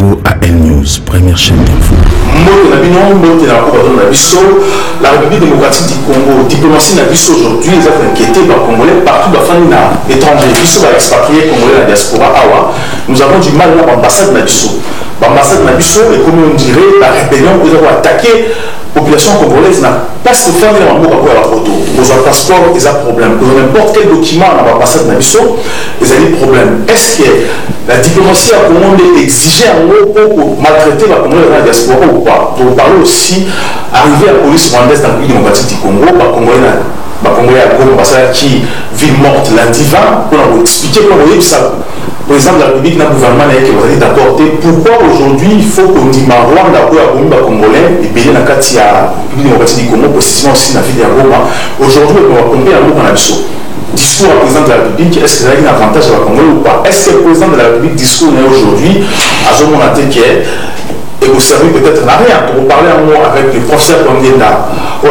Congo à L News, première chaîne d'info. La République démocratique du Congo, diplomatie Nabiso aujourd'hui, ils ont inquiété par Congolais partout dans les étrangers. Ils sont expatriés Congolais dans la diaspora. Nous avons du mal à l'ambassade Nabiso. L'ambassade Nabiso, et comme on dirait, la rébellion, ils ont attaqué la population congolaise. Pas ce que faire un mot à la photo. Pour un passeport, ils ont problème. Pour n'importe quel document dans l'ambassade Nabiso, ils ont des problèmes. Est-ce que la diplomatie a commandé exiger un mot pour maltraiter la Congolais dans la diaspora ou pas? Pour parler aussi, arriver à la police rwandaise dans le pays démocratique du Congo, Congolais à Goma, qui ville morte lundi 20, pour expliquer comment ça. Par exemple, la République n'a gouvernement qui va d'apporter pourquoi aujourd'hui il faut qu'on dise Rwanda ou à Congolais et bien dans la République démocratique du Congo, précisément aussi dans la ville de Goma. Aujourd'hui, on va comprendre un mot dans la discours au président de la République, est-ce qu'il y a un avantage à la Congolais ou pas? Est-ce que le président de la République discours aujourd'hui à Zomonaté qui est et vous servez peut-être n'a rien pour parler un mot avec le professeur Kondienda, ou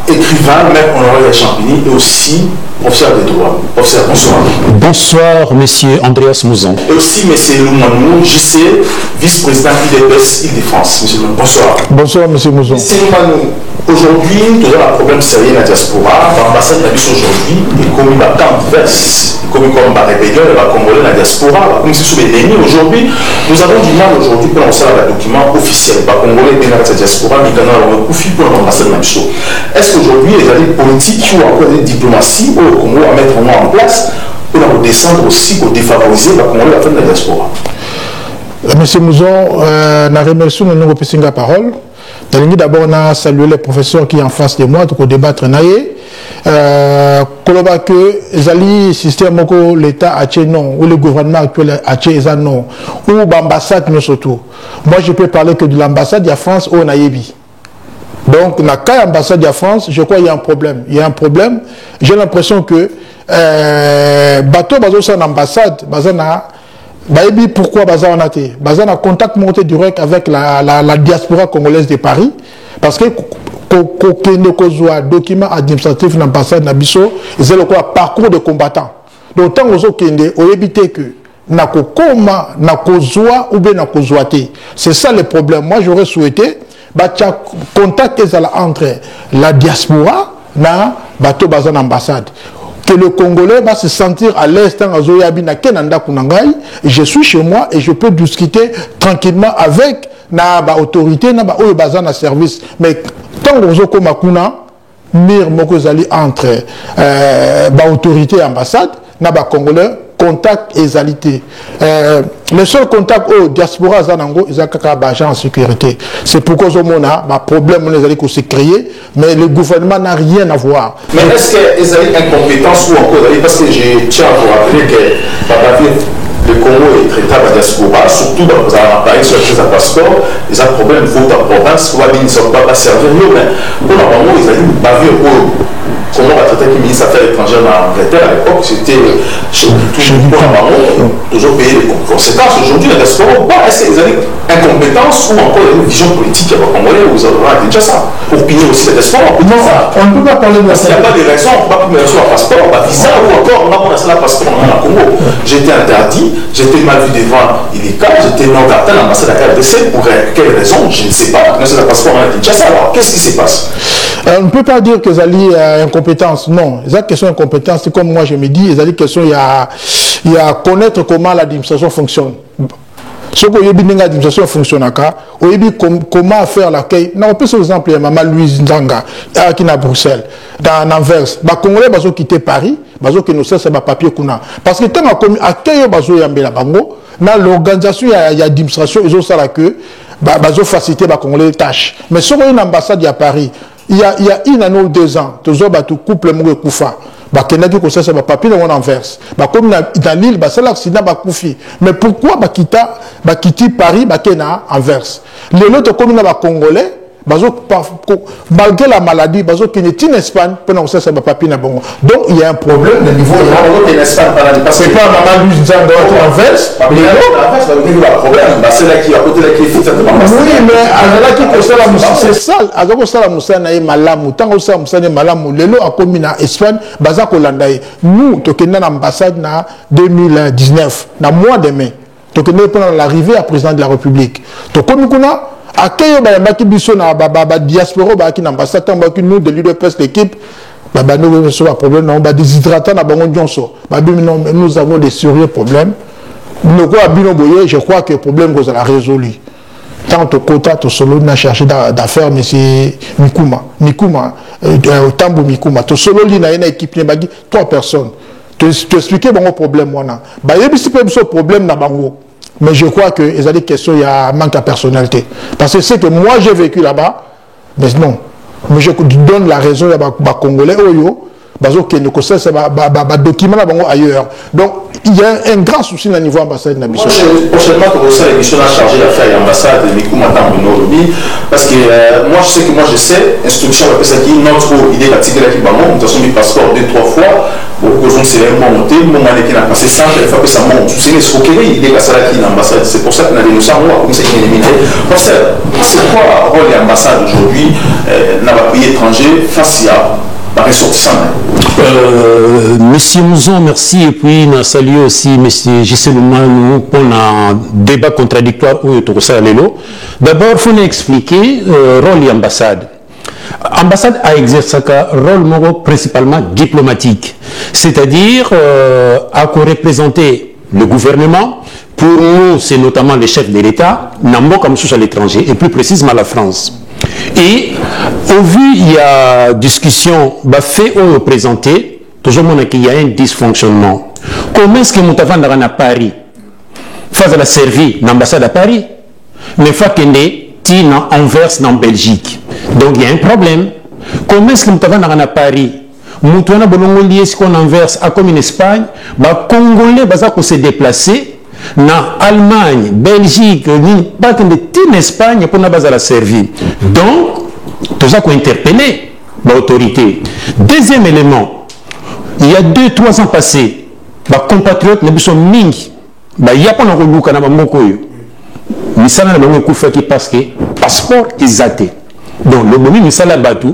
écrivain, même honoré de Champigny et aussi professeur de droit. Professeur, bonsoir. Bonsoir, monsieur Andreas Mouzon. Et aussi, monsieur Loumanou, JC, vice-président IDPS Île-de-France. Monsieur Loumanou, bonsoir. Bonsoir, monsieur Mouzon. Monsieur Loumanou, aujourd'hui, nous avons un problème sérieux dans la diaspora. L'ambassade de la Biche aujourd'hui, et comme il va camp-verse, comme la rébellion, il va Congolais dans la diaspora, comme c'est sous les ennemis. Aujourd'hui, nous avons du mal aujourd'hui pour lancer un document officiel. Les Congolais dans la diaspora, mais dans le conflit pour l'ambassade de la Biche. Est-ce qu'aujourd'hui, il y a des politiques ou encore des diplomaties au Congo à mettre en place pour descendre aussi, pour défavoriser la Congolais à la fin de la diaspora? Monsieur Mouzon, nous remercions nous remercions la parole. D'abord, on a salué les professeurs qui sont en face de moi pour débattre. Koloba que le système l'État a non, ou le gouvernement actuel a non, ou l'ambassade nous surtout. Moi, je peux parler que de l'ambassade de la France au Naïbi. Donc, dans l'ambassade de la France, je crois qu'il y a un problème. Il y a un problème. J'ai l'impression que bateau bazo en ambassade, bazana pourquoi bazar on a été bazana contact monté direct avec la diaspora congolaise de Paris parce que document administratif dans l'ambassade Nabiso, c'est le parcours de combattants. Donc tant aux autres on éviter que nakokoma nakozwa ou bien nakozwate. C'est ça le problème. Moi j'aurais souhaité contact entre la diaspora na bateau bazan ambassade. Que le Congolais va se sentir à l'aise dans je suis chez moi et je peux discuter tranquillement avec l'autorité, na service. Mais tant que vous avez mir mokozali entre l'autorité et l'ambassade, na Congolais contact et égalité. Le seul contact au diaspora zanango ils ont agent en sécurité. C'est pourquoi on a un problème on s'est créé, mais le gouvernement n'a rien à voir. Mais est-ce qu'ils ont incompétence ou encore parce que je tiens à vous rappeler que le Congo est traité à la diaspora, surtout dans les appareils sur les passeports, ils ont un problème de faute en province, ils ne sont pas servir mieux, mais pour le moment ils ont bavé au comment on va traiter le ministre des Affaires étrangères en Angleterre à l'époque, c'était toujours payer les conséquences. Aujourd'hui, la diaspora, est-ce qu'ils ont incompétence ou encore une vision politique à Congolais ou vous avez déjà ça pour piller aussi la diaspora? Non, on ne peut pas parler de ça. Il n'y a pas de raison, on ne peut pas prendre un passeport, un visa ou encore on a commencé un passeport en Congo. J'étais interdit, j'étais mal vu devant illégal, j'étais non gardé à l'ambassade de la RDC. Pour quelle raison? Je ne sais pas. Mais c'est un passeport en Kinshasa. Alors, qu'est-ce qui se passe? On ne peut pas dire que Zali a incompétence. Non, les questions d'incompétence, c'est comme moi je me dis, les questions, il y a connaître comment l'administration fonctionne. Ce que l'administration fonctionne, comment faire l'accueil. On peut par exemple, Maman Louise Nzanga, qui est à Bruxelles, dans Anvers. Les Congolais ont quitté Paris, ils ont quitté ce papier. Parce que tant qu'on accueille dans l'organisation, il y a l'administration, ils ont ça là que, ils ont facilité les Congolais les tâches. Mais sur une ambassade à Paris, il y a une année ou 2 ans, tous les couple mourir koufa. Kenaki ko ça papier dans Anvers. Comme dans l'île, c'est l'accident koufi. Mais pourquoi quitter Paris, Kena Anvers? Les autres communes Congolais, malgré la maladie, qui est en Espagne, pendant ça papier na bongo. Donc il y a un problème de niveau. En Espagne, parce que pas Maman Louise Nzanga en Anvers. C'est là qui est à côté de la qui est oui, mais c'est ça. Alors ça la Moussa na malamu. Tant que ça Moussa na malamu, le lot a commis en Espagne, baza Kolanda. Nous, tokenda l'ambassade na 2019, na mois de mai. pour l'arrivée à président de la République. Donc, comme nous accueillons la diaspora qui l'ambassade, nous, de l'UDPS, l'équipe, nous avons un problème, nous avons des sérieux problèmes. Je crois que le problème vous a résolu. Tant au quota, au solo, on a cherché d'affaires, M. Mikuma, Tambo Mikuma. Au solo, il y a une équipe, 3 personnes. Tu expliquer mon problème, moi. Il y a un problème dans Bango. Mais je crois que il y a des questions, il y a un manque de personnalité. Parce que c'est que moi, j'ai vécu là-bas, mais non. Mais je donne la raison à Congolais, c'est un document ailleurs. Donc, il y a un grand souci au niveau ambassade. Prochainement, tu as l'émission chargée d'affaires et ambassade de Mikuma Tambono, parce que moi, je sais, instruction, c'est qui notre idée de tirer qui nous avons mis passeport 2-3 fois, pour que je ne sais pas monter, mon mannequin a passé 100, il faut que ça monte. Tu sais, ce qu'il y a l'idée de ça qui est l'ambassade. C'est pour ça qu'on a dénoncé à moi, comme c'est qui est éliminé. C'est quoi le rôle de l'ambassade aujourd'hui dans le pays étranger face à Monsieur Mouzon, merci. Et puis, nous saluons aussi Monsieur J.C. Lumanu pour un débat contradictoire où tout ça Lelo. D'abord, il faut expliquer le rôle de l'ambassade. L'ambassade a exercé un rôle principalement diplomatique, c'est-à-dire à représenter le gouvernement. Pour nous, c'est notamment les chefs de l'État, Nambo comme à l'étranger, et plus précisément la France. Et au vu, il y a discussion, fait ou présenté, toujours qu'il y a un dysfonctionnement. Comment est-ce que nous avons à Paris, face à la servie, l'ambassade à Paris, mais face à Tina Anvers en Belgique. Donc il y a un problème. Comment est-ce que nous avons à Paris, nous avons lié ce qu'on Anvers à comme en Espagne, les Congolais vont se déplacer. En Allemagne, Belgique, pas en Espagne pour la servir. Donc, tout ça qu'on interpellé l'autorité. Deuxième élément, il y a 2-3 ans passés, les compatriotes ne sont mingi. Il y a pas de loup à Mokoyo. Mais ça n'a pas fait parce que passeport est athée. Donc, le moment où ça l'a battu,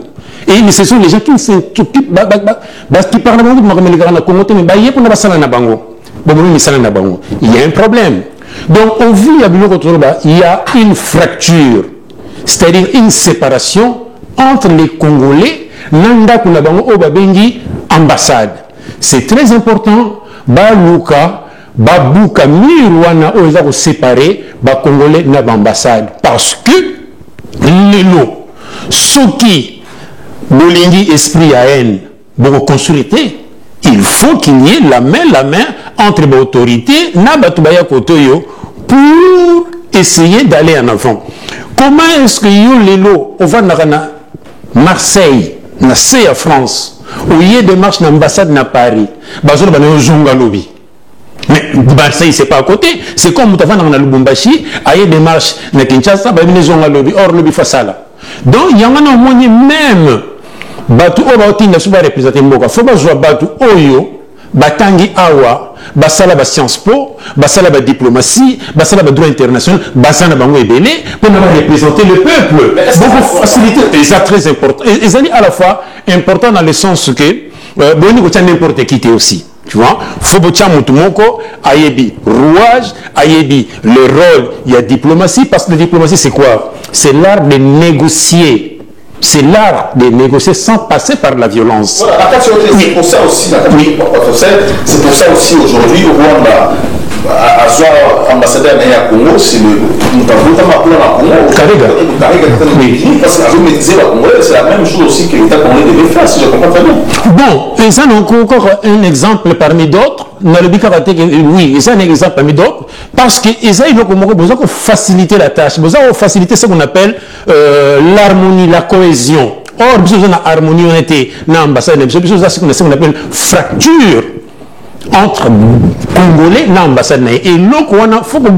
et ce sont les gens qui s'occupent, qui parlent de mais il y a pas de ça na bango. Il y a un problème. Donc, au vu il y a une fracture, c'est-à-dire une séparation entre les Congolais et l'ambassade. C'est très important. Baluka, Babouka, Mirwana, ils ont séparé les Congolais de l'ambassade. Parce que les lots, ceux qui ont esprit à haine, vont consulter. Il faut qu'il y ait la main entre les autorités pour essayer d'aller en avant. Comment est-ce que les lots, on va à Marseille, à France, où il y a des marches dans l'ambassade à Paris, mais Marseille, c'est pas à côté. C'est comme tu vas dans Lubumbashi, il y a des marches à Kinshasa, il y a des lobby, or lobby face à là. Donc, il y a un moyen même. Batu Oba ne soit représenté Mboka. Faut pas jouer Batu Oyo, Batangi Awa, Basala ba Sciences Po, Basala ba diplomatie, Basala ba droit international, Basala Bango et Belé, pour nous représenter le peuple. Beaucoup faciliter. Et ça très important. Et ça à la fois important dans le sens que, bon, nous n'importe qui aussi. Tu vois, faut botia mutumoko, ayebi rouage, ayebi le rôle, il y a diplomatie, parce que la diplomatie c'est quoi? C'est l'art de négocier. C'est l'art de négocier sans passer par la violence. Voilà, c'est pour ça aussi, c'est pour ça aussi aujourd'hui au Rwanda, à soi ambassadeur à Congo, c'est le parce que c'est la même chose aussi que l'État congolais devait faire, si je comprends très bien. Bon, et ça, donc encore un exemple parmi d'autres. Oui, c'est un exemple parmi d'autres, parce qu'ils ont besoin de faciliter la tâche, besoin de faciliter ce qu'on appelle l'harmonie, la cohésion. Or, besoin d'harmonie, on était dans l'ambassade, besoin de ce qu'on appelle fracture entre Congolais et l'ambassade. Et là, il faut que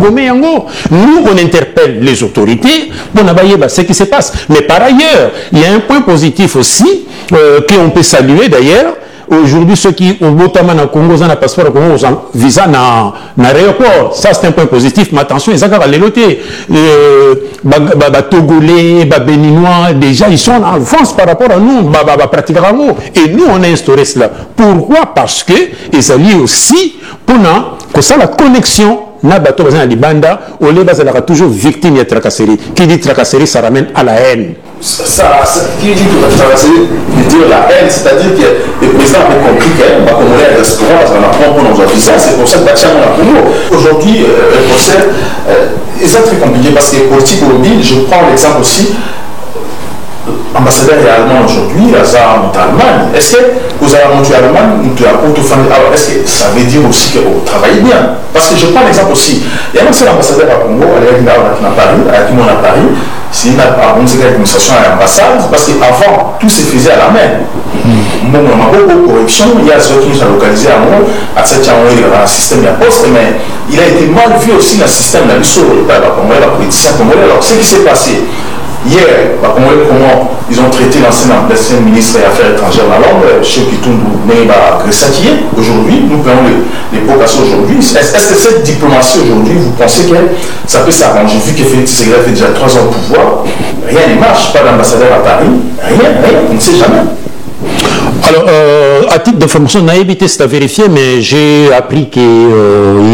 nous, on interpelle les autorités pour savoir ce qui se passe. Mais par ailleurs, il y a un point positif aussi, qu'on peut saluer d'ailleurs. Aujourd'hui, ceux qui ont notamment au Congo, ont un passeport au Congo, ont un visa dans l'aéroport. Ça, c'est un point positif. Mais attention, ils ont les lotés. Togolais, Béninois, déjà, ils sont en avance par rapport à nous, pratiquement. Et nous, on a instauré cela. Pourquoi? Parce que ils allient aussi pour que ça, la connexion na bato bazana libanda au lieu bazalaka toujours victime ya tracasserie. Qui dit tracasserie, ça ramène à la haine. Qui dit que tracasserie veut dire la haine, c'est-à-dire que le président avait compris que Congolais à diaspora parce qu'on apprend pour nos officiers, c'est pour ça que Bachar a Congo. Aujourd'hui, le procès est très compliqué parce que politique mobile, je prends l'exemple aussi. Ambassadeur et allemand aujourd'hui, Lazare monte Allemagne. Est-ce que vous avez monté Allemagne, alors est-ce que ça veut dire aussi que vous travaillez bien? Parce que je prends l'exemple aussi. Il y a un seul ambassadeur à Congo, à Paris, à tout le monde à Paris, c'est une administration à l'ambassade, parce qu'avant, tout se faisait à la main. Bon, on a beaucoup de corruption, il y a ceux qui nous ont localisé à moi, à cette un système de poste, mais il a été mal vu aussi dans le système de la politicien congolais. Alors, ce qui s'est passé, hier, comment ils ont traité l'ancien ministre des Affaires étrangères à Londres, chez Kitundu Neba Gressakié. Aujourd'hui, nous prenons les provocations aujourd'hui. Est-ce que cette diplomatie aujourd'hui, vous pensez que ça peut s'arranger? Vu que Félix Tshisekedi fait déjà 3 ans au pouvoir, rien ne marche, pas d'ambassadeur à Paris, rien, on ne sait jamais. Alors, à titre d'information, on a évité, c'est à vérifier, mais j'ai appris qu'il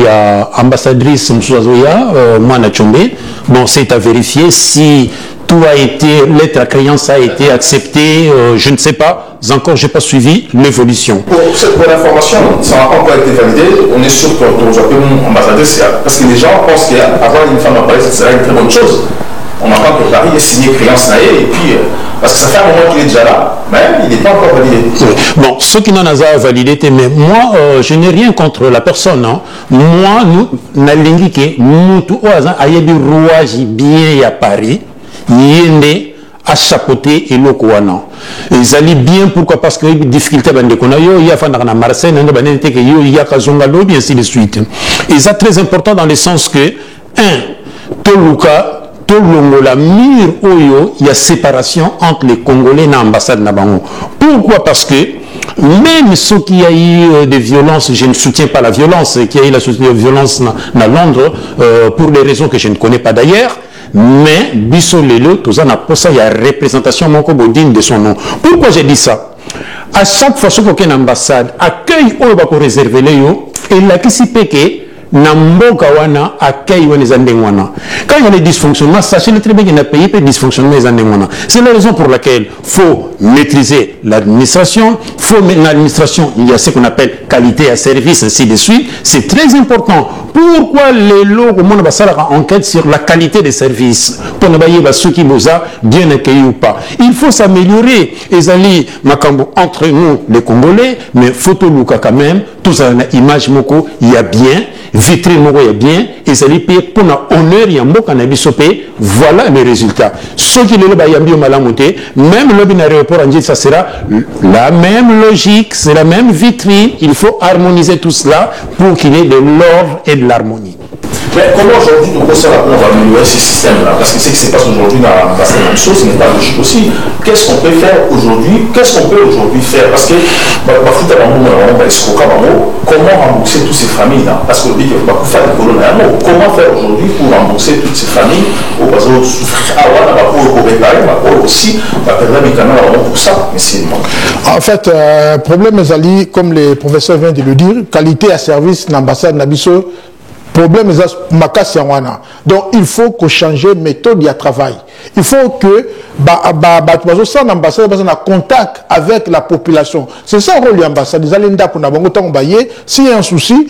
y a ambassadrice Msouazoya, Moana Tchombe. Bon, c'est à vérifier si tout a été, lettre à créance a été acceptée, je ne sais pas, encore je n'ai pas suivi l'évolution. Pour l'information, ça n'a pas encore été validé, on est sûr que nous appelons ambassadrice, parce que les gens pensent qu'avoir une femme à Paris, ça serait une très bonne chose. On entend que Paris ait signé créance naïe, et puis, parce que ça fait un moment qu'il est déjà là, mais il n'est pas encore validé. Oui. Bon, ceux qui n'en ont validé, mais moi, je n'ai rien contre la personne. Hein. Moi, nous, nalingi ke, mutu oazan, ayebi rouaji bien à Paris, yende à chapeauter et l'okouana. Ils allaient bien, pourquoi? Parce que les difficultés, il y a à Marseille, il y a Kazonga Lobby, ainsi de suite. Et c'est très important dans le sens que, Toluka, la mur oyo, il y a séparation entre les Congolais et l'ambassade Nabango. Pourquoi? Parce que même ceux qui a eu des violences, je ne soutiens pas la violence, qui a eu la violence à Londres, pour des raisons que je ne connais pas d'ailleurs, mais Bisso Lelo, tout ça, il y a représentation digne de son nom. Pourquoi j'ai dit ça? À chaque fois qu'une ambassade accueille au bako réservé et là qui s'y péque, Namboka wana accueille les andengwana. Quand il y a des dysfonctionnements, sachez très bien qu'il y a un pays peut dysfonctionner les andengwana. C'est la raison pour laquelle il faut maîtriser l'administration, il faut mettre l'administration, il y a ce qu'on appelle qualité à service, ainsi de suite. C'est très important. Pourquoi les lots, au monde va enquête sur la qualité des services pour ne pas ceux qui vous a bien accueillis ou pas. Il faut s'améliorer. Et Zali Makambo entre nous les Congolais, mais photo Luka quand même, tout ça, image moko, il y a bien. Vitrine moko ya bien et ça lui paye pour na honneur ya mboka na biso pe voilà les résultats. Ceux qui le ba yambi malamuté même le bin aéroport en ça sera la même logique, c'est la même vitrine, il faut harmoniser tout cela pour qu'il y ait de l'ordre et de l'harmonie. Mais comment aujourd'hui on va améliorer ce système-là? Parce que ce qui se passe aujourd'hui dans la même chose, ce n'est pas logique aussi. Qu'est-ce qu'on peut faire aujourd'hui? Qu'est-ce qu'on peut aujourd'hui faire? Parce que comment rembourser toutes ces familles-là? Parce que comment faire aujourd'hui pour rembourser toutes ces familles aussi pour ça? En fait, problème Ezali, comme les professeurs viennent de le dire, qualité à service l'ambassade Nabiso. Problème est donc il faut que changer méthode de travail. Il faut que l'ambassade ait un contact avec la population. C'est ça le rôle de l'ambassade. S'il y a un souci,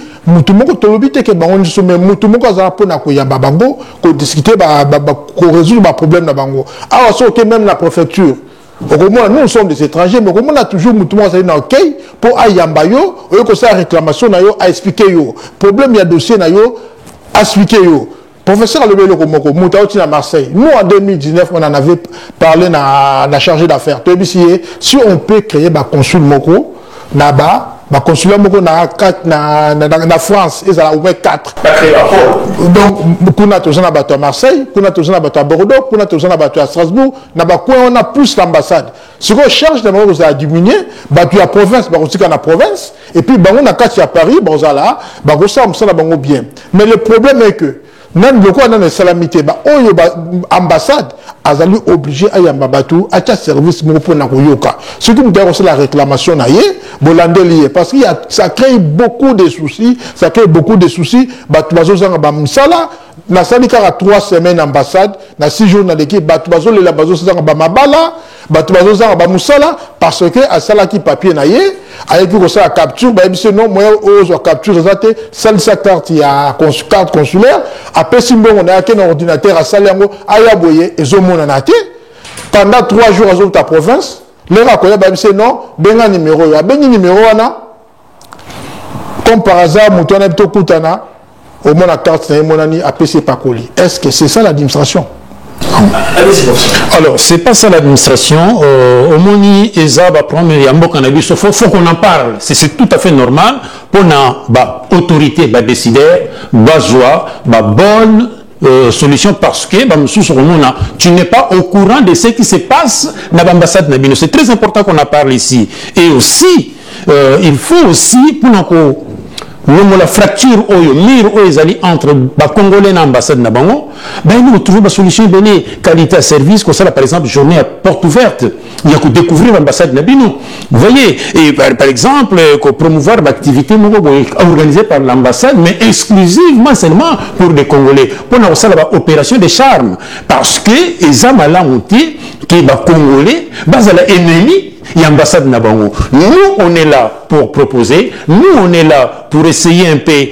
discuter résoudre le problème. Alors, même la préfecture. Nous sommes des étrangers, mais on a toujours OK pour Ayambayo, la réclamation à expliquer. Problème, il y a dossier à expliquer. Professeur Alobelo Komoko, Moutaouti à Marseille. Nous, en 2019, on en avait parlé à la chargée d'affaires. Si on peut créer un consul Moko, là-bas, le consulat Moko na France, ils ont au moins 4. Donc, pour nous, à Marseille, pour nous, à Bordeaux, pour nous, à Strasbourg, on a plus l'ambassade. Si on cherche à diminuer, il y a province, il y a la province, et puis on a 4 à Paris, on a là, bien. Mais le problème est que même le quoi dans les salamités bah oyo ambassade azali obligé à yambabatu à service pour na koyoka ce qui me dit c'est la réclamation na yé bolande lié parce qu'il y a ça crée beaucoup de soucis batu bazozanga ba msala na sali kaka 3 semaines ambassade na 6 jours na l'équipe batu bazolela bazozanga ba mabala batu bazozanga ba musala parce que asala ki papier na yé avec ko ça capture ba ebise non moya ozo capture zate sali sa carte ya carte consulaire après si on a un ordinateur à salango aya boye ezomona na te pendant 3 jours à ta province les rakoya ba ebise non benga numéro ya bengi numéro wana comme par hasard mutona bito kutana au moins la carte na monani APC Pakoli. Est-ce que c'est ça l'administration? Alors, c'est pas ça l'administration. Au Moni, ESA va prendre Yambo Cannabis. Il faut qu'on en parle. C'est tout à fait normal pour une autorité, décider, joie, bonne solution parce que tu n'es pas au courant de ce qui se passe dans l'ambassade Nabino. C'est très important qu'on en parle ici. Et aussi, il faut aussi, pour la fracture entre les Congolais et l'ambassade de Nabango, nous trouvons une solution de qualité à service, comme ça, par exemple, journée à porte ouverte. Il y a que découvrir l'ambassade de Nabino. Vous voyez, et par exemple, promouvoir l'activité organisée par l'ambassade, mais exclusivement seulement pour les Congolais. Pour l'opération de charme. Parce que les Amala ont dit que les Congolais, l'ennemi, et l'ambassade Nabango. Nous, on est là pour proposer, nous, on est là pour essayer un peu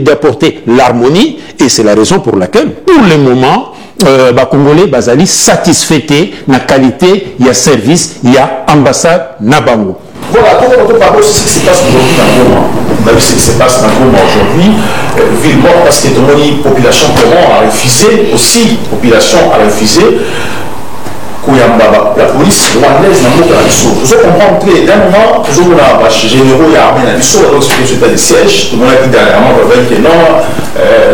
d'apporter l'harmonie, et c'est la raison pour laquelle, pour le moment, les Congolais sont satisfaits de la qualité, il y a service, il y a ambassade Nabango. Voilà, quand on parle aussi de ce qui se passe aujourd'hui dans Goma, on a vu ce qui se passe dans Goma aujourd'hui, ville morte parce que la population a refusé, aussi, population a refusé. La police rwandaise n'a pas de choses. Vous comprendre que d'un moment, toujours on a généraux et armées dans l'histoire, donc c'est pas des sièges. Tout le monde a dit dernièrement que non,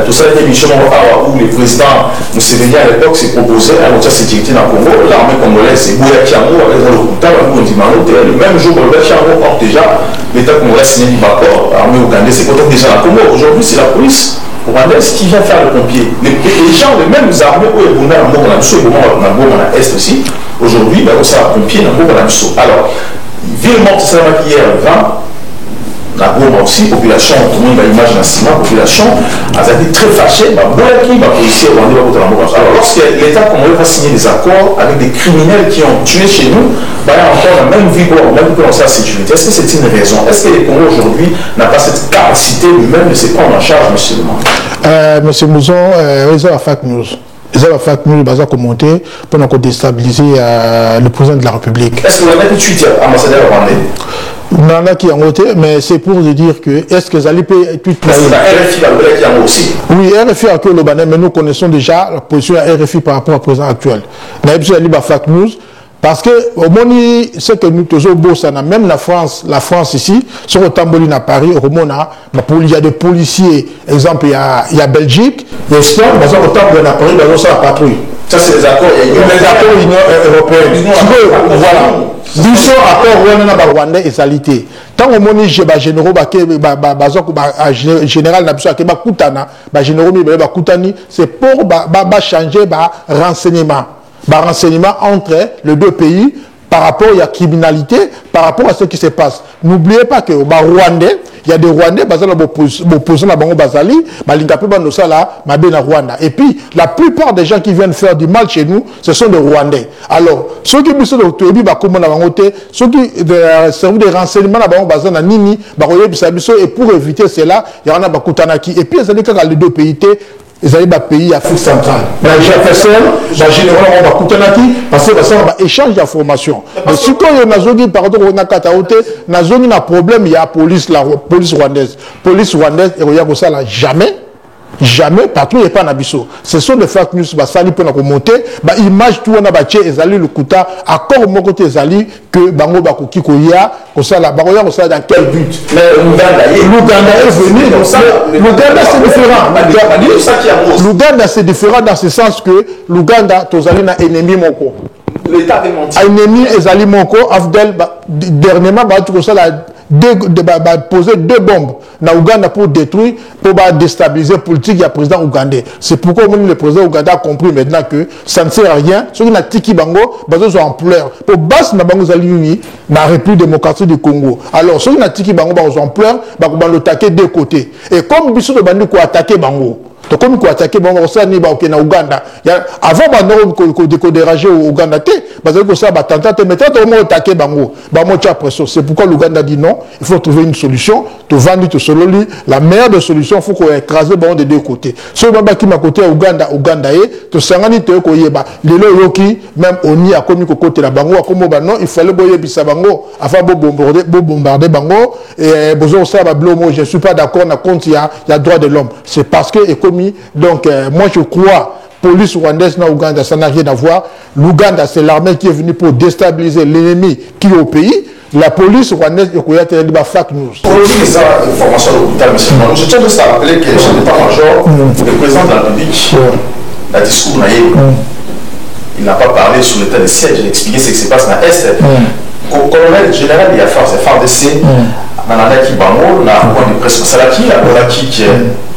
tout ça était mission où le président Museveni à l'époque s'est proposé à notre sécurité dans le Congo. L'armée congolaise, c'est Bouya Kiango avec le Rukuta, le même jour, Bouya Kiango porte déjà l'État congolais signé du rapport, l'armée ougandaise, c'est peut-être déjà dans le Congo. Aujourd'hui, c'est la police rwandaise qui vient faire le pompier. Les gens, les mêmes armées, où ils vont dans le Est aussi, aujourd'hui, on s'est un pompier dans le alors, ville morte, c'est la hier, 20, la Goma aussi, population, tout le monde a l'image d'un ciment, population, a été très fâchée, policiers rwandais, alors lorsque l'État congolais va signer des accords avec des criminels qui ont tué chez nous, il y a encore la même vie, même que l'on sait la sécurité. Est-ce que c'est une raison? Est-ce que les Congolais aujourd'hui n'ont pas cette capacité lui-même de se prendre en charge, monsieur le maire? Monsieur Mouzon, ils ont la fake news. Ils ont la fake news, ils ont commenté pour déstabiliser le président de la République. Est-ce que vous avez tweeté ambassadeur rwandais? Non, là qui a voté, mais c'est pour dire que est-ce que vous allez payer tout parce que la RFI a aussi. Oui, RFI a que le Banet, mais nous connaissons déjà la position de RFI par rapport au président actuel. Nous avons la fake news. Parce que au Moni, c'est que nous toujours bossons, même la France ici, sur le Tamboline à Paris, au Mona, il y a des policiers, exemple, il y a Belgique, il y a Espagne, au Tamboline à Paris, il y a la patrouille. Ça, c'est les accords Union européenne. Voilà. Disons accord Rwandais et Salité. Tant au Moni, j'ai généraux, général, c'est pour changer renseignement. Renseignement entre les deux pays par rapport à la criminalité, par rapport à ce qui se passe. N'oubliez pas que Rwandais, il y a des Rwandais, et puis la plupart des gens qui viennent faire du mal chez nous, ce sont des Rwandais. Alors, ceux qui sont ceux qui servent des renseignements et pour éviter cela, il y en a et puis les deux pays ils allaient dans le pays Afrique centrale. Mais la général, on va coûter parce que ça va échange d'informations. Mais si quand il y a un problème, il y a la police rwandaise. Police rwandaise, il y a ça là, jamais. Jamais, patrouille n'est pas nabiso. Ce sont des fake news, sali pour nous monter, image tout on a battu ezali le kuta, accord mon côté ezali que bango bakoki koya, comme ça là, bakoya comme ça dans quel but? Mais l'Ouganda est venu, donc ça, l'Ouganda c'est différent. L'Ouganda c'est différent dans ce sens que l'Ouganda, tozali na ennemi moko. L'État est menti. Ennemi ezali moko, Afdel, dernièrement, tout ça là. poser 2 bombes na Ouganda pour détruire, pour déstabiliser la politique du président ougandais. C'est pourquoi le président ougandais a compris maintenant que ça ne sert à rien. Ceux qui ont tiki bango, ils sont en pleurs. Pour basse na bango zali na République démocratique du Congo. Alors ceux qui ont tiki bango, ils sont en pleurs, ils vont attaquer des côtés. Et comme Bissou de Bandi ko attaquer bango. Donc comme il faut attaquer bon ça ni ba na Ouganda avant de dérager au Ouganda parce que ça ba tenter mais tant au attaquer bango ba mo tia pression. C'est pourquoi l'Ouganda dit non, il faut trouver une solution to vendre to sololi la meilleure des solutions faut qu'on écraser bon des deux côtés so ba qui ma côté Ouganda to sangani te ko yeba lelo yoki même oni a commis côté la bango comme ba non il fallait boyer bisa bango avant bombarder bango et besoin ça ba blomo je suis pas d'accord na compte il y a droit de l'homme. C'est parce que donc, moi je crois, police rwandaise na Ouganda, ça n'a rien à voir. L'Ouganda, c'est l'armée qui est venue pour déstabiliser l'ennemi qui est au pays. La police rwandaise, il y a des fake news. Pour le dire, ça, information à l'hôpital, monsieur Mano, je tiens juste à rappeler que le chef d'état-major, le président de la République, la discours naïf, il n'a pas parlé sur l'état de siège, il a expliqué ce qui se passe dans l'Est. Le colonel général, il y a FARDC, dans la qui bango, na point de presse, Salaki, la qui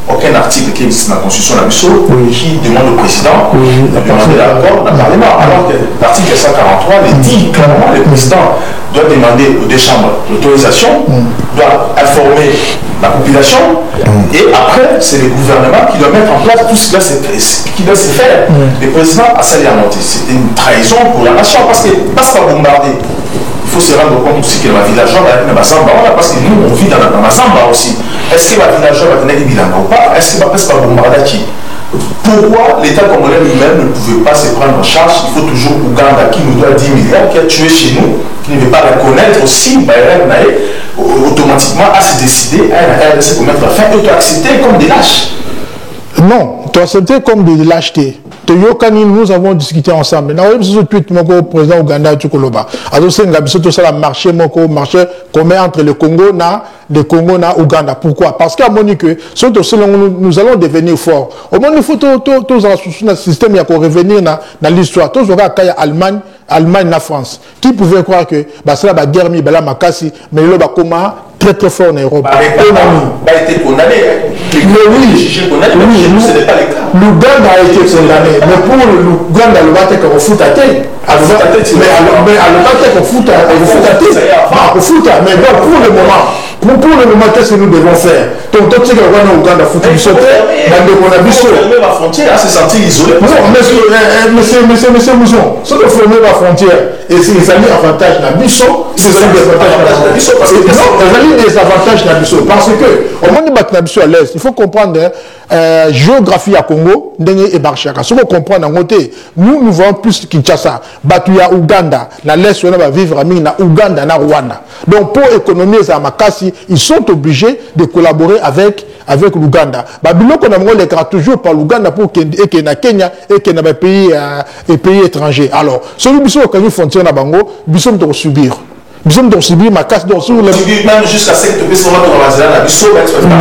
aucun article qui existe dans la Constitution de la Bissau qui demande au président de demander l'accord dans le Parlement. Alors que l'article 143 dit clairement que le président doit demander aux deux chambres l'autorisation, doit informer la population et après c'est le gouvernement qui doit mettre en place tout ce qui doit se faire. Le président a sali à monter. C'est une trahison pour la nation parce que passe pas bombarder. Il faut se rendre compte aussi que le villageois va être dans Mazamba, parce que nous on vit dans Mazamba aussi. Est-ce que le villageois va tenir Bilanga ou pas? Est-ce qu'il va presque pas bombarder qui? Pourquoi l'État congolais lui-même ne pouvait pas se prendre en charge? Il faut toujours Ouganda qui nous doit 10 milliards, qui a tué chez nous, qui ne veut pas reconnaître aussi, automatiquement à se décider à se mettre à fin et accepter comme des lâches. Non, tu as accepté comme de lâcheté. Nous avons discuté ensemble. Nous avons dit que le président Ouganda a marché commun entre le Congo et Ouganda. Pourquoi? Parce qu'à Monique, nous allons devenir forts. Au moins, il faut tous un système qui revenir dans l'histoire. Tous les Allemagne, Allemagne et France. Qui pouvait croire que c'est la guerre, mais le comment très très fort en Europe. Il a été condamné. L'Ouganda a été condamné. Mais pour l'Ouganda, le bateau qu'on fout à tête. Mais pour le moment, qu'est-ce que nous devons faire? Donc, tout ce que l'Ouganda fout du sauter, on a vu ça. La frontière s'est senti isolée. Non, monsieur Mouzon, ce que fermer la frontière, et c'est les avantages de la Bissau, c'est les avantages de la Bissau. Des avantages de la Bissau. Parce que, au moment de la Bissau à l'Est, il faut comprendre géographie à Congo, et Barchaka. Si vous comprenez en côté, nous voyons plus Kinshasa, Batuya, Ouganda, la l'Est, on va vivre à Ouganda, na Rwanda. Donc, pour économiser à Makassi, ils sont obligés de collaborer avec l'Ouganda. Babylone, on a les gars toujours par l'Ouganda pour qu'il y ait Kenya et qu'il y ait des pays étrangers. Alors, celui qui a une frontière à Bango, nous sommes de subir. Nous sommes de subir ma casse dans sur le. Même jusqu'à ce que tu puisses remettre la Bissau. Non,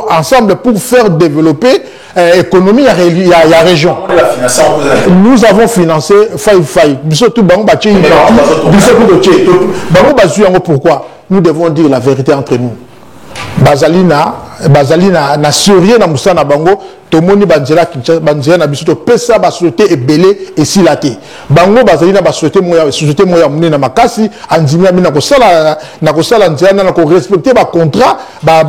ensemble pour faire développer l'économie à la région. Nous avons financé Faï. Pourquoi? Nous devons dire la vérité entre nous. Bazalina n'a suré na Moussana Bango, Tomoni Banzela Banzela na biso to pesa ba société ebelé et silaté. Bango Bazalina ba société moya mune na makasi andimia mina ko sala nzana na ko respecter ba contrat ba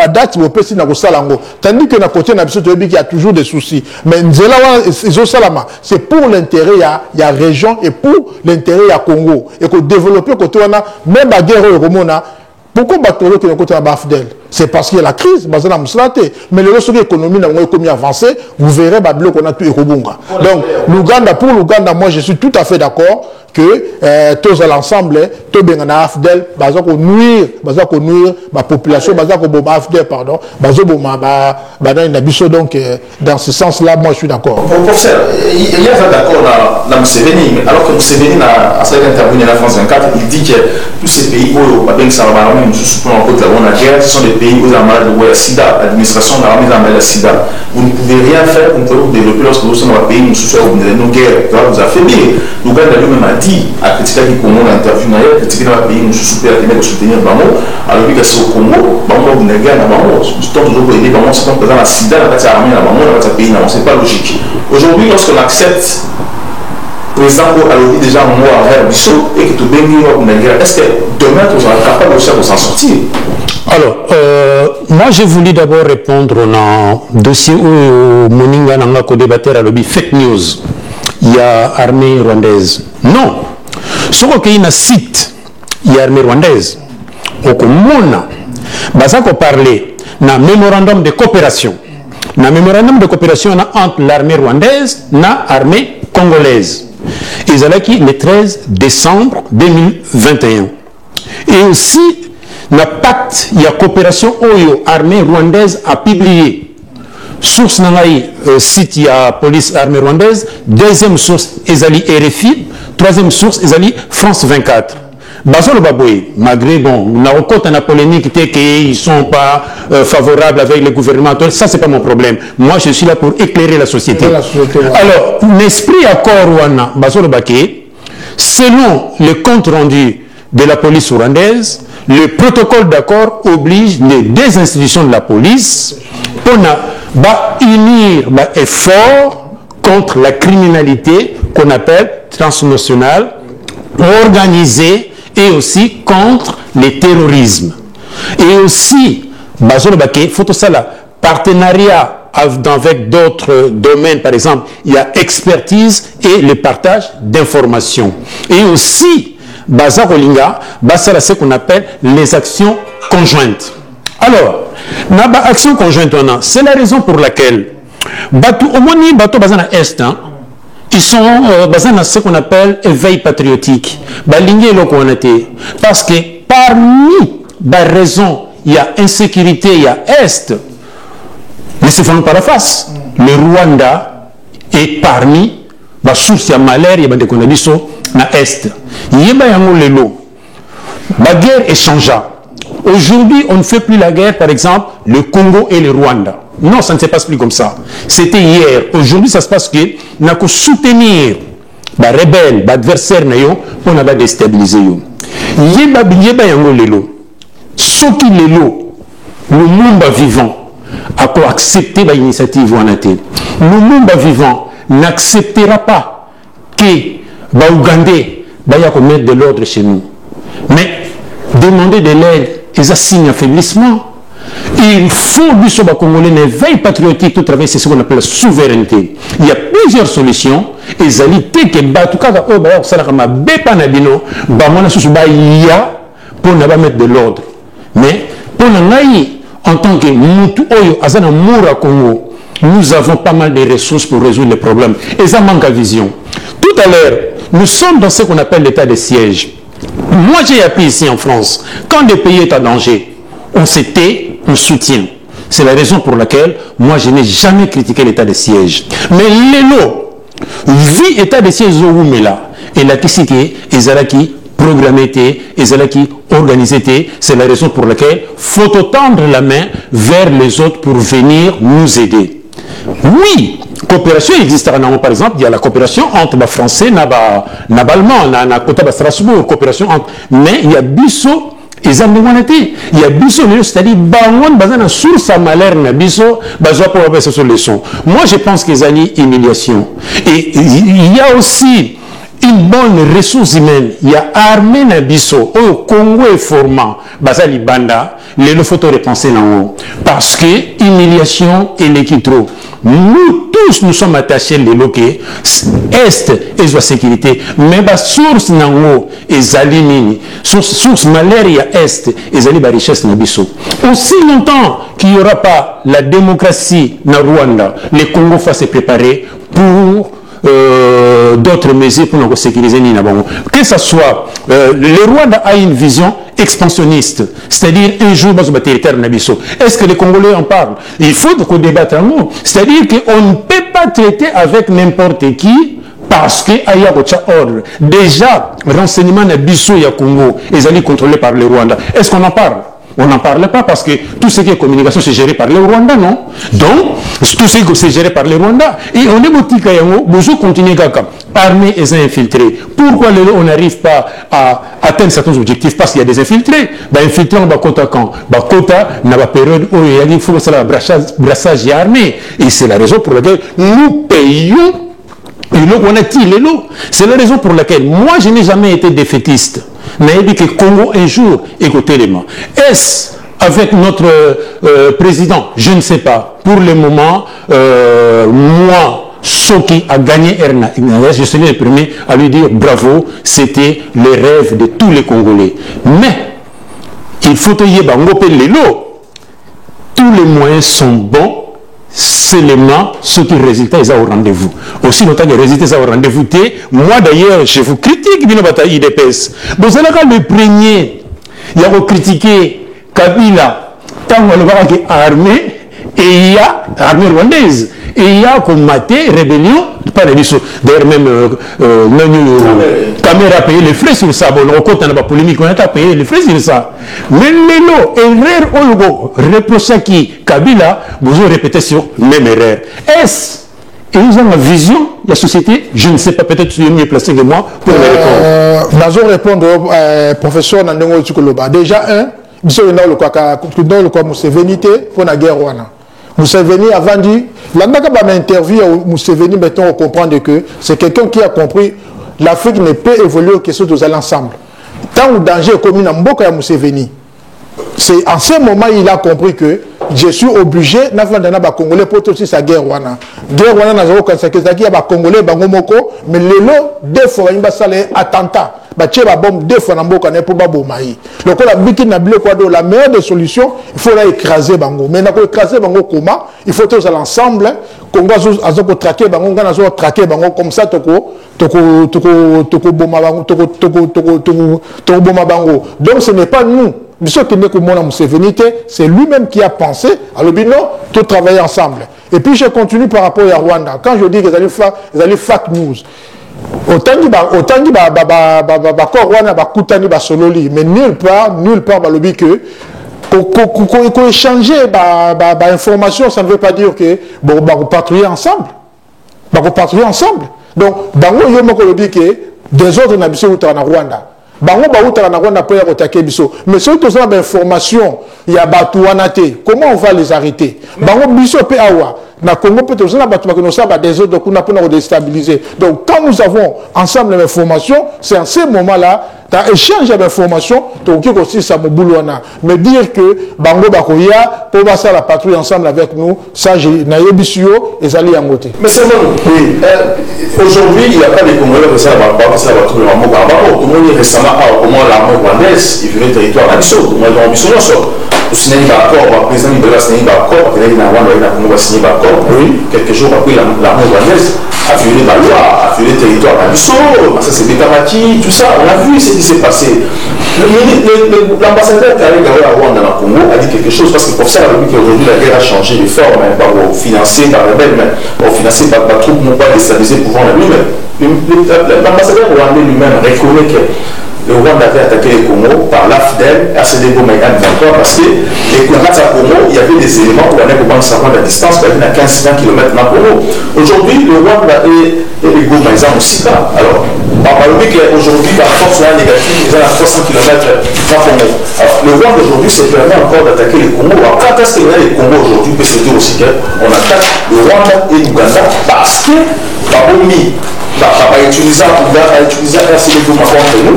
date bo pesi na ko sala ngo. Tandis que na côté na biso to bi qu'il y a toujours des soucis. Mais nzela wa izo salama, c'est pour l'intérêt ya région et pour l'intérêt ya Congo et ko développer côté wana même ba guerre au Romona. Pourquoi Batoro qui est côté de Bafdel? C'est parce qu'il y a la crise, mais le reste de l'économie n'a pas avancé, vous verrez qu'on a tout Ekobunga. Donc, l'Ouganda, pour l'Ouganda, moi je suis tout à fait d'accord que tous à l'ensemble, tous bien en Afdel, qu'on nuire la population, pardon, donc dans ce sens-là, moi je suis d'accord. Professeur, il y a d'accord dans Museveni, alors que Museveni a intervenu en France 24, il dit que tous ces pays où nous sommes en côte de la guerre, ce sont des pays où la malade de sida, l'administration de la malade de sida. Vous ne pouvez rien faire, vous ne pouvez pas développer lorsque vous êtes dans un pays où nous avons nos guerres, vous affaiblir. L'Ouganda lui-même a dit, à critiquer le Congo dans l'interview, il a critiqué dans un pays où nous sommes soutenir Bamo, alors que c'est au Congo, Bamo, vous n'avez pas Bamo, nous sommes toujours pour aider Bamo, c'est comme présent la sida, dans la armée, dans le pays, c'est pas logique. Aujourd'hui, lorsqu'on accepte le président a dit déjà un mot à Bissot et que tout bien est-ce que demain tu seras capable aussi de s'en sortir? Alors, moi j'ai voulu d'abord répondre au dossier où Moninga n'a pas débattu à l'objet fake news. Il y a armée rwandaise. Non. Ce qu'il y a un site, il y a armée rwandaise. Au Mona, ça qu'on parlait, d'un mémorandum de coopération. Un mémorandum de coopération entre l'armée rwandaise et l'armée congolaise. Ils allaient qui le 13 décembre 2021. Et aussi, le pacte, il y a coopération où l'armée rwandaise a publié. Source nangaï, site, il y a police armée rwandaise. Deuxième source, ils allaient RFI. Troisième source, ils allaient France 24. Basolo Baboui, malgré bon, on a rencontré la polémique qu'ils ne sont pas favorables avec le gouvernement, ça c'est pas mon problème. Moi je suis là pour éclairer la société. Alors, l'esprit accord Rwanda, Basolo Baké, selon le compte rendu de la police rwandaise, le protocole d'accord oblige les deux institutions de la police pour unir effort contre la criminalité qu'on appelle transnationale, organisée, et aussi contre le terrorisme. Et aussi, il faut tout ça là, partenariat avec d'autres domaines, par exemple, il y a expertise et le partage d'informations. Et aussi, ce qu'on appelle les actions conjointes. Alors, l'action conjointe, c'est la raison pour laquelle, au moins, ils sont dans ce qu'on appelle éveil patriotique. Parce que parmi les raisons, il y a insécurité, il y a Est. Mais c'est pas la face. Le Rwanda est parmi les sources de malheur, il y a des conditions dans l'Est. Il y a la guerre est changée. Aujourd'hui, on ne fait plus la guerre, par exemple, le Congo et le Rwanda. Non, ça ne se passe plus comme ça. C'était hier. Aujourd'hui, ça se passe que nous avons soutenir les rebelles, les adversaires pour nous déstabiliser. Ce qui est le monde vivant a accepté l'initiative. Le monde vivant n'acceptera pas que les Ougandais mettent de l'ordre chez nous. Mais demander de l'aide est un signe d'affaiblissement. Il faut du Soba Congolais une veille patriotique tout travers ce qu'on appelle la souveraineté. Il y a plusieurs solutions. Et ça dit que Batouka Oba Salakama Bepanabino, Bamana Susubaya pour ne pas mettre de l'ordre. Mais pour nous, en tant que Moutou Oyo Azana Moura Congo, nous avons pas mal de ressources pour résoudre les problèmes. Et ça manque de vision. Tout à l'heure, nous sommes dans ce qu'on appelle l'état de siège. Moi, j'ai appris ici en France, quand le pays est en danger, on s'était, on soutient. C'est la raison pour laquelle moi je n'ai jamais critiqué l'état de siège. Mais l'élo, vu l'état de siège là, et la qui qui programmé, qui organisé, c'est la raison pour laquelle il faut tendre la main vers les autres pour venir nous aider. Oui, coopération existera. Par exemple, il y a la coopération entre les Français et les Allemands, à Strasbourg, coopération entre. Mais il y a Bissot. Il y a Bissot, c'est-à-dire que source à malheur, moi je pense qu'ils ont une humiliation. Et il y a aussi une bonne ressource humaine. Il y a armée Bissot, au Congo est formant, Bazali Banda, les photos repenser dans parce que humiliation et l'équitro. Nous tous nous sommes attachés les loquets, Est et la sécurité, mais la source nango et Zalimini, source malaria Est et Zali la richesse Nabiso. Aussi longtemps qu'il n'y aura pas la démocratie na Rwanda, le Congo va se préparer pour d'autres mesures pour nous sécuriser. Que ce soit, le Rwanda a une vision expansionniste, c'est-à-dire un jour dans le territoire Nabiso. Est-ce que les Congolais en parlent? Il faut qu'on débatte en nous. C'est-à-dire qu'on ne peut pas traiter avec n'importe qui parce qu'il y a un ordre. Déjà, renseignement Nabiso et Congo, ils sont contrôlés par le Rwanda. Est-ce qu'on en parle? On n'en parle pas parce que tout ce qui est communication, c'est géré par le Rwanda, non? Donc, tout ce qui est géré par le Rwanda. Et on est motivé, besoin de continuer à armée et infiltrés. Pourquoi on n'arrive pas à atteindre certains objectifs? Parce qu'il y a des infiltrés. Infiltrés, on va compter quand? Quota, n'a pas période où il faut faire le brassage armé. Et c'est la raison pour laquelle nous payons. C'est la raison pour laquelle moi je n'ai jamais été défaitiste. Mais dit que Congo un jour écoutez les mains. Est-ce avec notre président? Je ne sais pas. Pour le moment, moi, ce qui a gagné Erna, je suis le premier à lui dire bravo, c'était le rêve de tous les Congolais. Mais il faut que tous les moyens sont bons. Seulement ce qui résultat est au rendez-vous. Aussi longtemps que les résultats sont au rendez-vous, moi d'ailleurs, je vous critique bien bataille IDPS. Vous allez le premier, il y a critiqué Kabila, tant qu'on a armée, et il y a armée rwandaise, et il y a combatté rébellion, pas de l'issue. D'ailleurs même Caméra a payé les frais sur ça. Bon, on compte dans la polémique, on a payé les frais sur ça. Mais l'élo, erreur, Olgo, reproche qui Kabila, vous avez répété sur même erreur. Est-ce et nous avons la vision de la société? Je ne sais pas, peut-être que tu es mieux placé que moi pour me répondre. Nous allons répondre au professeur Nandongo Tchukoloba. Déjà, nous avons le cas Museveni pour la guerre. Museveni a vendu. L'Andaka m'a interview Museveni, maintenant on comprend que c'est quelqu'un qui a compris l'Afrique ne peut évoluer que si nous allons ensemble. Tant le danger est commis dans Mboka Museveni. C'est en ce moment il a compris que je suis obligé de Congolais pour aussi sa guerre wana. Guerre wana na zoko kansa kezaki ya ba Congolais bango moko mais lelo deux fois il va saler attentat. Ba tche ba bombe deux fois na mboka na pour ba bomayi. Le ko la biki na bile quoi la meilleure des solutions, il faut la écraser bango. Mais na ko écraser bango comment? Il faut tous à l'ensemble Congo azoko traquer bango ngana zo traquer bango comme ça toko boma bango toko boma bango. Donc ce n'est pas nous. C'est lui-même qui a pensé à l'obino, tout travailler ensemble. Et puis je continue par rapport à Rwanda. Quand je dis que vous allez fake news, autant mais nulle part, lobby que qu'on échanger information, ça ne veut pas dire que bon, patrouiller ensemble. Patrouiller ensemble. Donc, bango yomoko lobby que des autres n'habituent au Rwanda. Bango baouta na Rwanda pour attaquer biso. Mais ceux qui ont l'information, il y a Batouanate. Comment on va les arrêter? Bango biso pe awa. Na Congo peut aussi na Batouanate nous savons des autres donc on a pour nous déstabiliser. Donc quand nous avons ensemble l'information, c'est en ce moment-là, dans échange d'informations, donc aussi ça me boulonna. Mais dire que Bango Bakoya pour passer la patrouille ensemble avec nous, ça j'ai na yebisio et zali yangote. Mais c'est bon. Oui. Aujourd'hui, il n'y a pas de Congolais qui ça va passer la patrouille en Moka. Tout le monde récemment comment l'armée rwandaise, il venait territoire à Bisso, tout le monde a signé d'accord, le président Ibela a signé d'accord, il a signé d'accord. Quelques jours après, l'armée rwandaise a violé la loi, a violé le territoire à Bisso, ça c'est Betamaki, tout ça, on a vu ce qui s'est passé. L'ambassadeur qui arrive à Rwanda dans le Congo a dit quelque chose parce que pour ça, aujourd'hui la guerre a changé de forme, pas financé par les rebelles, mais financé par la troupe, non pas déstabiliser le pouvoir lui-même. L'ambassadeur rwandais lui-même reconnaît que le Rwanda avait attaqué le Congo par l'AFDEL, ACDGO Maïdan 23, parce que les Congo, il y avait des éléments où on allait pouvoir savoir la distance, il y a 15-20 km dans le Congo. Aujourd'hui, le Rwanda et les Go Maïdan aussi là. Alors, on parle qu'aujourd'hui, la force négative, ils ont à 300 km dans le Congo. Alors, le Rwanda aujourd'hui se permet encore d'attaquer le Congo. Alors, quand est-ce qu'il y a les Congo aujourd'hui, peut se dire aussi qu'on attaque le Rwanda et l'Ouganda parce que, utiliser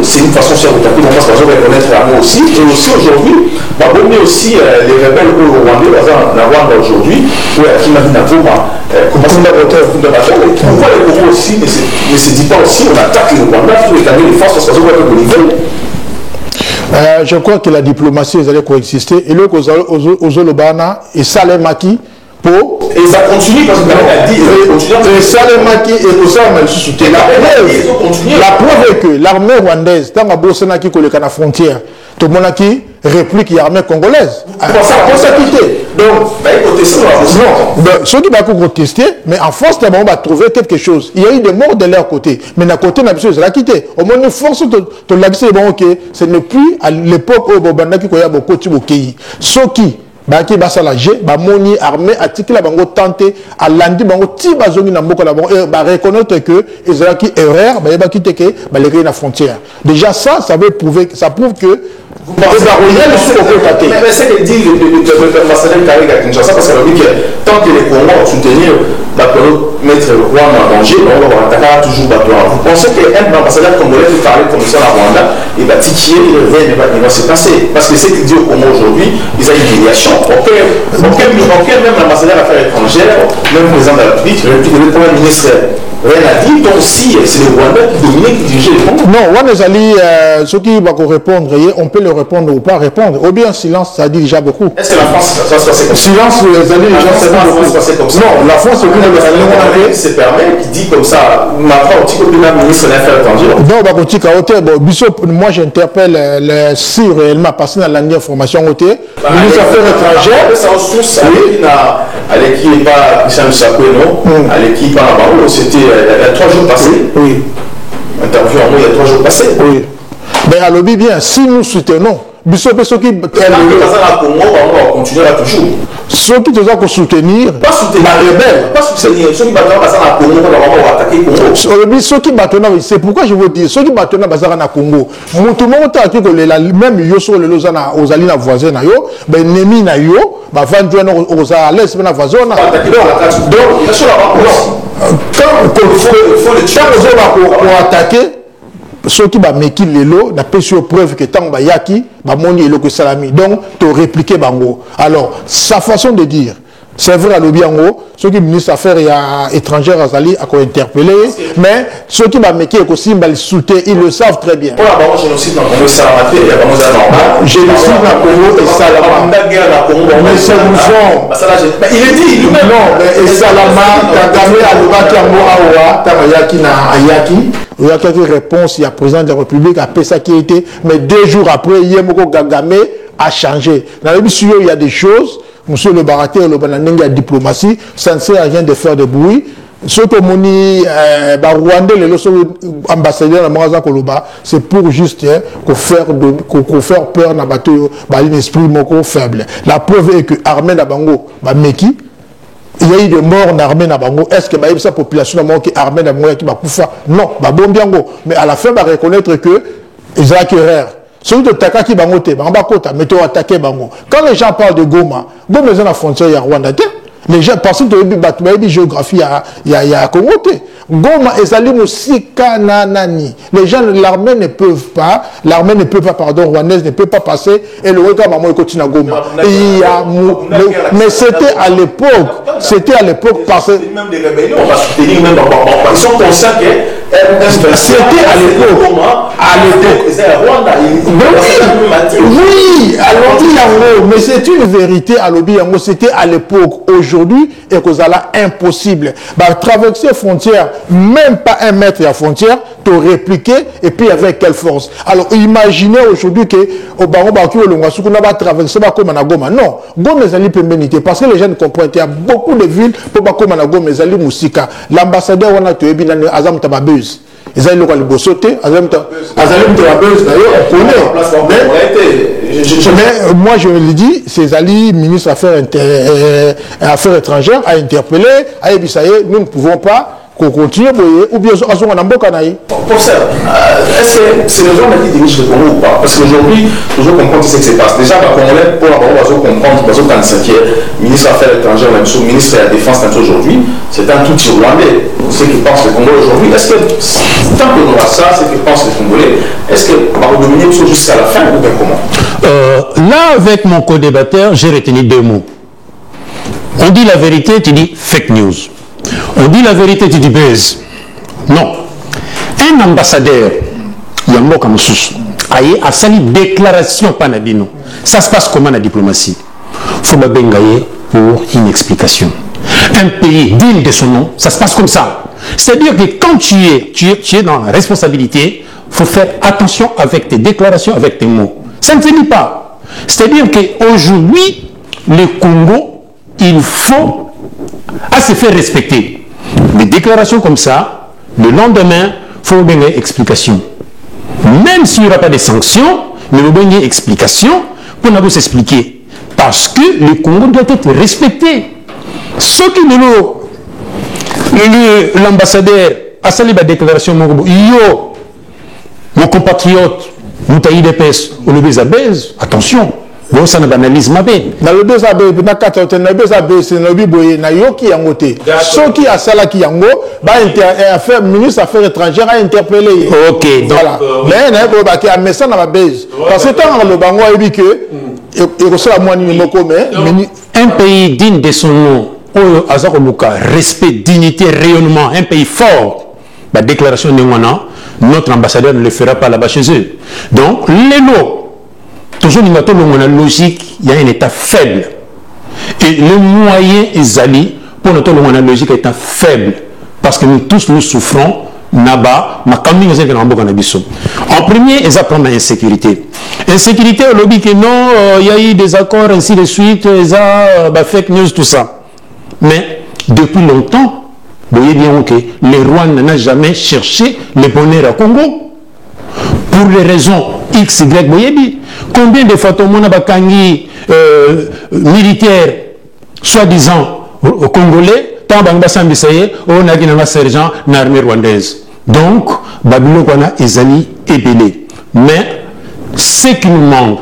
c'est une façon de taper, on pense qu'on va reconnaître l'amour aussi. Et aussi aujourd'hui, aussi les rebelles rwandais, dans Rwanda aujourd'hui, qui m'a dit Nagoma, comment on voit les Congo aussi, mais ne se dit pas aussi, on attaque le Rwanda, il faut réclamer les forces parce qu'on va être au niveau. Je crois que la diplomatie, elle allait coexister. Et là, aux Olobana et Salemaki, et ça continue parce que a dit et Salemaki et tout ça on a soutenu la preuve est que l'armée rwandaise dans la Bosenaki que le Canada frontière tout le monde qui réplique armée congolaise. Pour ça quitter. Donc, il faut tester ceux qui vont contester, mais en France, on va trouver quelque chose. Il y a eu des morts de leur côté. Mais d'un côté, on a quitté. Au moins, une force de l'accès, ce n'est plus à l'époque où on a beaucoup de pays. Ceux qui baki basala je ba moni armée atikila bango tenté à landi bango ti bazongi na mboko la bango ba reconnaître que ezalaki erreur ba yeba kiteke ba les na frontière. Déjà ça veut prouver, ça prouve que mais c'est que dit l'ambassadeur Karega Kinshasa, parce que tant que les Congolais vont soutenir la période mettre le Rwanda en danger, on va attaquer toujours Batouan. Vous pensez qu'un ambassadeur congolais qui parlait comme ça à Rwanda, il va titiller, il va se passer. Parce que ce qu'il dit au Congo aujourd'hui, ils ont une déviation. Aucun même ambassadeur d'affaires étrangères, même président de la République, le premier ministre, rien n'a dit. Donc si c'est le Rwanda qui domine, qui dirige le Congo. Non, Wanezali, ceux qui vont répondre, on peut le répondre ou pas répondre. Ou bien silence, ça dit déjà beaucoup. Est-ce que la France va se passer comme ça? Silence, les années, les gens se passer comme ça. Non, la France, se permet, qui dit comme ça, Macron, au ministre des Affaires étrangères. Non, moi j'interpelle si réellement passé dans l'année information au ministre des Affaires étrangères. Ça ressource à l'équipe, pas Christian Sakoueno, à l'équipe en c'était il y a 3 jours passés. Oui. Interview en mots, il y a 3 jours passés. Oui. Mais à l'objet bien, si nous soutenons, ceux qui continuer là toujours. Ceux qui doivent soutenir, pas soutenir les rebelles, pas soutenir ceux qui battent à Congo, on va attaquer Congo. Ceux qui battent, c'est pourquoi je veux dire, ceux qui battent à Congo, tout le monde a dit que même yo sur les Lausanne aux alliés voisins, ben nemi na yo, ben vendu aux alliés na voisins. Donc, pour attaquer. Ceux qui ont méqué l'élo, n'a pas sur preuve que tant que yaki, moni et le salami. Donc, tu répliquer bango. Alors, sa façon de dire, c'est vrai à l'obiango, ceux qui ministre affaires étrangères à Zali a interpellé, mais ceux qui ont méqué aussi, ils soutiennent, ils le savent très bien. Pour la banque génocide dans le Congo, ça a été, il y a pas normal. Génocide dans le Congo et Salama. Mais c'est nous. Il est dit, lui-même. Non, mais Salama, Kagame, Alubakiango, Aoua, Tamayaki, Ayaki. Il y a quelques réponses, il y a le président de la République, après ça qui a été, mais 2 jours après, Yemoko Kagame a changé. Dans le mission, il y a des choses, monsieur le Baraté, le Bananengue, la diplomatie, ça ne sert à rien de faire de bruit. Ceux qui ont Rwandais, les ambassadeurs de Moraza Koloba, c'est pour juste faire peur dans l'esprit faible. La preuve est que Armée Nabango, Meki, il y a eu des morts en armée Nabango. Est-ce que la population qui est armée Nabango qui va pouvoir? Non, mais à la fin, on va reconnaître que ils ont erreur. Celui de Takaki Bangote, mais tu as attaqué Bango. Quand les gens parlent de Goma, Goma est dans la frontière, il y a Rwanda. Les gens pensent que la géographie, il y a Congo. Goma et Zalim aussi, Kananani. Les gens, l'armée ne peut pas, rwandaise ne peut pas passer, et le regard maman continue à Goma. Mais c'était à l'époque, parce que. Même des rébellions, on va soutenir même ils sont conscients que c'était à l'époque. Oui, alors mais c'est une vérité à l'Obiango, c'était à l'époque. Aujourd'hui, et que ça impossible. Traverser les frontières, même pas 1 mètre de la frontière, te répliquer, et puis avec quelle force. Alors imaginez aujourd'hui que au Baron Bakio Longasu, on va traverser comme à Goma. Non, Goma est allé pénalité, parce que les gens comprennent qu'il y a beaucoup de villes pour comme à Goma, les allés Moussika. L'ambassadeur, on a tué Binane Azam Tababuse. Ils allaient le bosoter, Azam Tababuse, d'ailleurs, on connaît. Mais moi, je le dis, ces alliés, ministre des Affaires étrangères, a interpellé, a dit, nous ne pouvons pas continuer, ou bien on a un beau canaille. Professeur, est-ce que c'est les gens qui dirigent le Congo ou pas? Parce qu'aujourd'hui, toujours comprendre ce qui se passe. Déjà, les Congolais, pour la Congo, on va comprendre, parce que ministre des Affaires étrangères, même sous ministre de la Défense aujourd'hui, c'est un tout petit Rwandais. Ce que pense le Congolais aujourd'hui. Est-ce que, tant qu'on aura ça, c'est ce que pensent les Congolais, est-ce que va redominer jusqu'à la fin ou bien comment? Là, avec mon co-débatteur, j'ai retenu 2 mots. On dit la vérité, tu dis fake news. On dit la vérité, tu dis buzz. Non. Un ambassadeur, Yambo Kamoussous, a sali déclaration panabino. Ça se passe comment la diplomatie? Faut bengaye pour une explication. Un pays digne de son nom, ça se passe comme ça. C'est-à-dire que quand tu es dans la responsabilité, il faut faire attention avec tes déclarations, avec tes mots. Ça ne finit pas. C'est-à-dire qu'aujourd'hui, le Congo, il faut se faire respecter. Des déclarations comme ça, le lendemain, il faut donner explication. Même s'il n'y aura pas de sanctions, mais il faut donner explication pour nous s'expliquer. Parce que le Congo doit être respecté. Ce qui l'ambassadeur a salué la déclaration, yo, mon compatriote, Moutaï Depes, on le baiser, attention. Bon, ça n'a pas d'analyse ma bête. Dans le baiser, na 14, na baiser, c'est na biboye, na yo qui yango te. Ceux qui a ça là qui yango, le ministre des Affaires étrangères a interpellé. Ok, donc. Voilà. Mais na bo ba ki a message na ba baiser. Parce que tant le bango a dit que il reçoit moi ni moko mais un pays digne de son nom, Azaroluka, respect, dignité, rayonnement, un pays fort. La déclaration de Mwana, notre ambassadeur ne le fera pas là-bas chez eux. Donc, les lots. Toujours, il y a une logique, il y a un état faible. Et le moyen Ezali, pour notre logique, est faible. Parce que nous tous, nous souffrons, Naba, en premier, ils apprennent l'insécurité. Insécurité, au lobby que non, il y a eu des accords, ainsi de suite, ils ont fake news, tout ça. Mais, depuis longtemps, vous voyez bien que les Rwandais n'ont jamais cherché le bonheur à Congo. Pour les raisons X, Y, vous voyez bien. Combien de fois on a bakangi militaires, soi-disant congolais, tant que on a un sergent dans l'armée rwandaise. Donc, Babylone a Ezali et Belé. Mais, ce qui nous manque,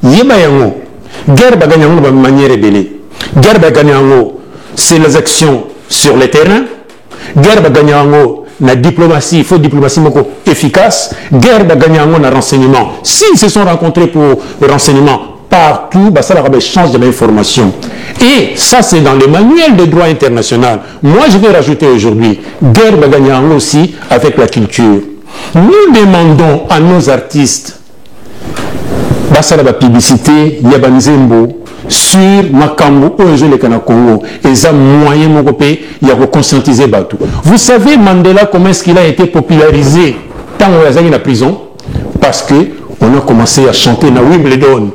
guerre baganyango de manière ébélée. Guerre baganyango, c'est les actions sur le terrain. Guerre baganyango, la diplomatie, il faut diplomatie efficace. Guerre baganyango, la renseignement. S'ils se sont rencontrés pour le renseignement partout, ça leur change de l'information. Et ça, c'est dans le manuel de droit international. Moi, je vais rajouter aujourd'hui, guerre baganyango aussi avec la culture. Nous demandons à nos artistes, la publicité, Yabanzembo, sur Makambo, le Congo, et ça moyen il y a conscientiser Batou. Vous savez Mandela comment est-ce qu'il a été popularisé tant qu'on est dans la prison? Parce que on a commencé à chanter na Wimbledon,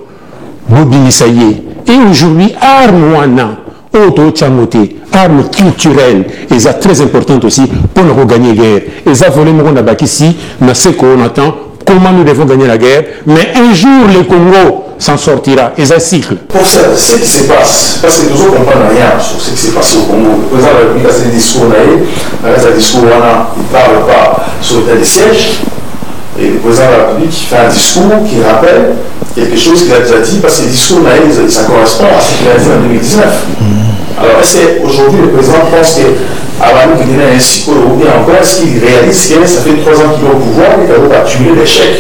Bobini Saye. Et aujourd'hui, arme wana, auto chamoté, arme culturelle, et ça très importante aussi pour nous gagner la guerre. Et ça volé mon abaki ici, mais ce qu'on attend. Comment nous devons gagner la guerre, mais un jour le Congo s'en sortira. Et c'est un cycle. Pour ça, ce qui se passe, parce que toujours on ne comprend rien sur ce qui s'est passé au Congo. Le président de la République a ses discours, il ne parle pas sur l'état des sièges. Et le président de la République fait un discours qui rappelle quelque chose qu'il a déjà dit, parce que les discours, ça correspond à ce qu'il a dit en 2019. Alors, est-ce qu'aujourd'hui, le président pense que avant qu'il ait ainsi pour le bien encore, est-ce qu'il réalise que ça fait 3 ans qu'il est au pouvoir et qu'il a accumulé l'échec?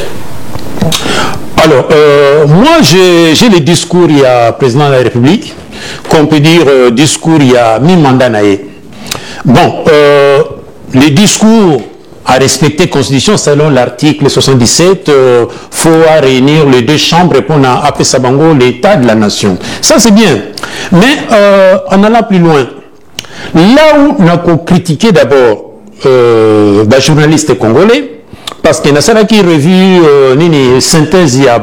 Alors, moi, j'ai le discours, il y a président de la République, qu'on peut dire discours, il y a mi-mandat naïe. Bon, les discours à respecter la Constitution, selon l'article 77, faut réunir les 2 chambres pour appeler Sabango l'état de la nation. Ça, c'est bien. Mais en allant plus loin, là où on a critiqué d'abord les journalistes congolais, parce qu'il y a qui revu une synthèse, il y a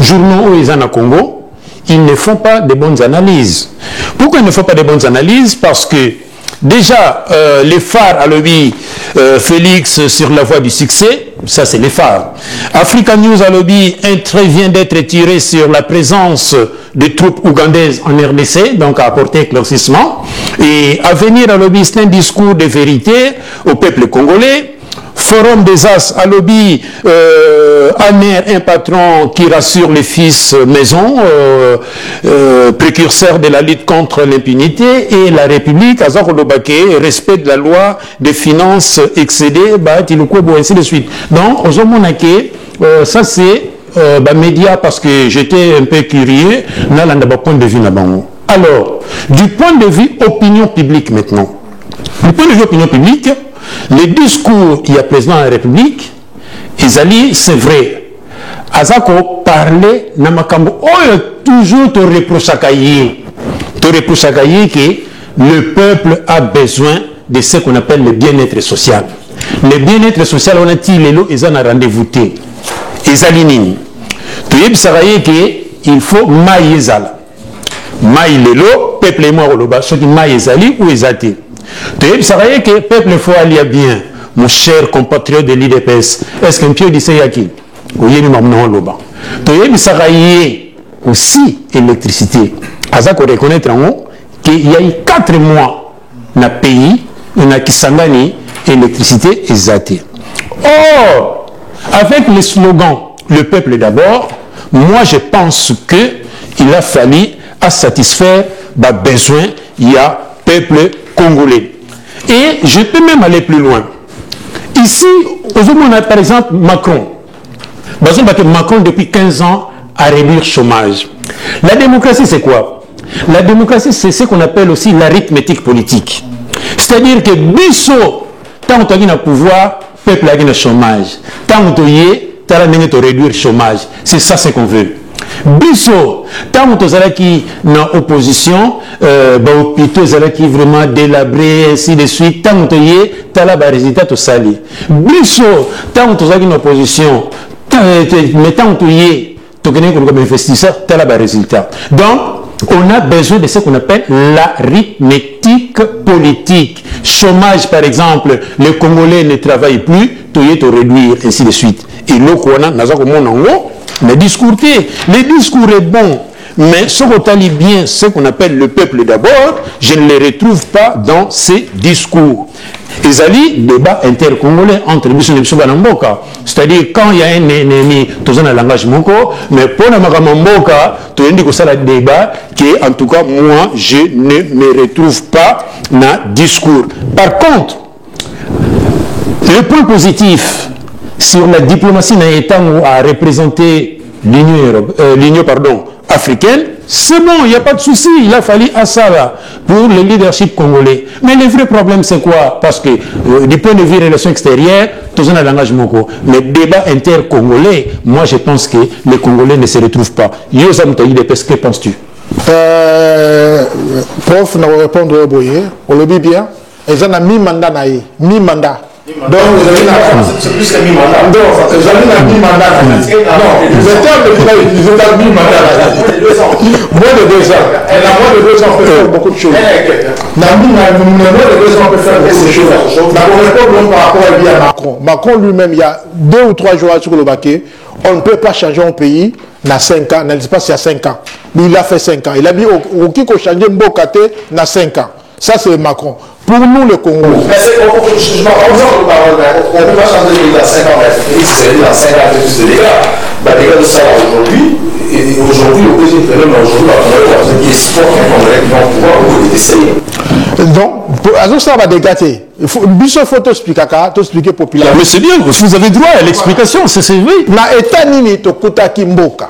journaux où ils sont au Congo, ils ne font pas de bonnes analyses. Pourquoi ils ne font pas de bonnes analyses? Parce que déjà, les phares à lobby Félix sur la voie du succès, ça c'est les phares. Africa News à lobby, un trait vient d'être tiré sur la présence des troupes ougandaises en RDC, donc à apporter éclaircissement. Et à venir à lobby, c'est un discours de vérité au peuple congolais. Forum des As à lobby, Aner, un patron qui rassure les fils maison, précurseur de la lutte contre l'impunité, et la République, Azar Olobake, respect de la loi des finances excédées, ainsi de suite. Donc, aux Omonake, ça c'est média parce que j'étais un peu curieux, là, point de vue là-bas. Alors, du point de vue opinion publique maintenant, du point de vue opinion publique, les discours qu'il y a président de la République, Ezali, c'est vrai. Azako parlait, Namakambo, toujours te reproche que le peuple a besoin de ce qu'on appelle le bien-être social. Le bien-être social, on a dit, ils ont un rendez-vous. Ezali Nini. Tu sais qu'il faut maïzala. Maï lelo, peuple et moi au loba, ce qui maïzali ou ezati. Tu sais que le peuple faut aller bien, mon cher compatriote de l'IDPS. Est-ce qu'un pied dit c'est yaki? Oui, nous m'en loba. Tu sais aussi électricité. Azak reconnaître en haut qu'il y a eu 4 mois dans le pays, on a Kisangani, électricité ezati. Or, avec le slogan le peuple d'abord, moi je pense qu'il a fallu à satisfaire les besoins il y a peuple congolais. Et je peux même aller plus loin. Ici, aujourd'hui, on a par exemple Macron. Macron, depuis 15 ans, a réduit le chômage. La démocratie, c'est quoi? La démocratie, c'est ce qu'on appelle aussi l'arithmétique politique. C'est-à-dire que Bisso, tant qu'on a le pouvoir, le peuple a le chômage. Tant qu'on a réduire le chômage. C'est ça ce qu'on veut. Bisso, tant que qui dans l'opposition, hôpitaux qui vraiment délabrés, ainsi de suite, tant que tu as le résultat de sali. Bisso, tant que tu as une opposition, mais tant que tu as comme investisseur, tu as le résultat. Donc, on a besoin de ce qu'on appelle l'arithmétique politique. Chômage, par exemple, les Congolais ne travaillent plus, tu as réduire, ainsi de suite. Et là, on a le discours est bon, mais ce qu'on a bien, ce qu'on appelle le peuple d'abord, je ne le retrouve pas dans ces discours. Ils allaient débat intercongolais entre Bissou et Banamboka. C'est-à-dire, quand il y a un ennemi, tout ça dans le langage moko, mais pour la Magamamboka, tu as dit que ça le débat, que en tout cas, moi, je ne me retrouve pas dans le discours. Par contre, le point positif sur la diplomatie dans l'État où a représenté l'Union africaine, c'est bon, il n'y a pas de souci, il a fallu à ça là, pour le leadership congolais. Mais le vrai problème c'est quoi? Parce que du point de vue des relations extérieures, tout ça dans le langage moko. Mais débat inter-congolais, moi je pense que les Congolais ne se retrouvent pas. Yosam Taïdepes, que penses-tu? Prof, on va répondre au boyer. On le dit bien. Ils ont mi-mandat. Mi-mandat. Donc, c'est plus que mi-mandat. Donc, vous avez un mi-mandat. Non, le terme de travail, ils ont un mi-mandat. Moins de 2 ans. Elle a moins de 2 ans, on peut faire beaucoup de choses. Moins de 2 ans, on peut faire beaucoup de choses. D'abord, par rapport à Macron. Macron lui-même, il y a 2 ou 3 jours sur le baquet, on ne peut pas changer un pays dans 5 ans, dans l'espace il y a 5 ans. Mais il a fait 5 ans. Il a dit, au qui peut changer Mbokate dans 5 ans. Ça, c'est Macron. Pour nous, le Congo. Mais on ne peut pas changer le pays dans 5 ans, mais c'est dans 5 ans, plus de dégâts. Les dégâts de ça aujourd'hui, et aujourd'hui, le président fait même aujourd'hui, qui est sport, qui vont pouvoir essayer. Donc, ça va dégager. Il faut t'expliquer la population. Mais c'est bien, vous avez droit à l'explication, c'est vrai. Na état nini tokuta kimboka.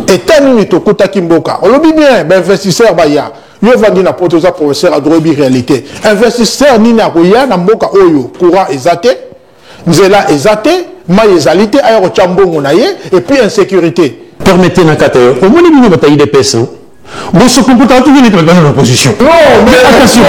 État nini tokuta kimboka. On le dit bien, investisseur baya. Yo vandi na protoza professeur a droit réalité. Investisseur ni na koya na mboka oyo courant ezate, nzela ezate, ma ezalité ayo chambongo na ye et puis insécurité. Permettez na kata au moins ni bataille des personnes. Bon, ce comportement tout est dans l'opposition. Non, mais attention,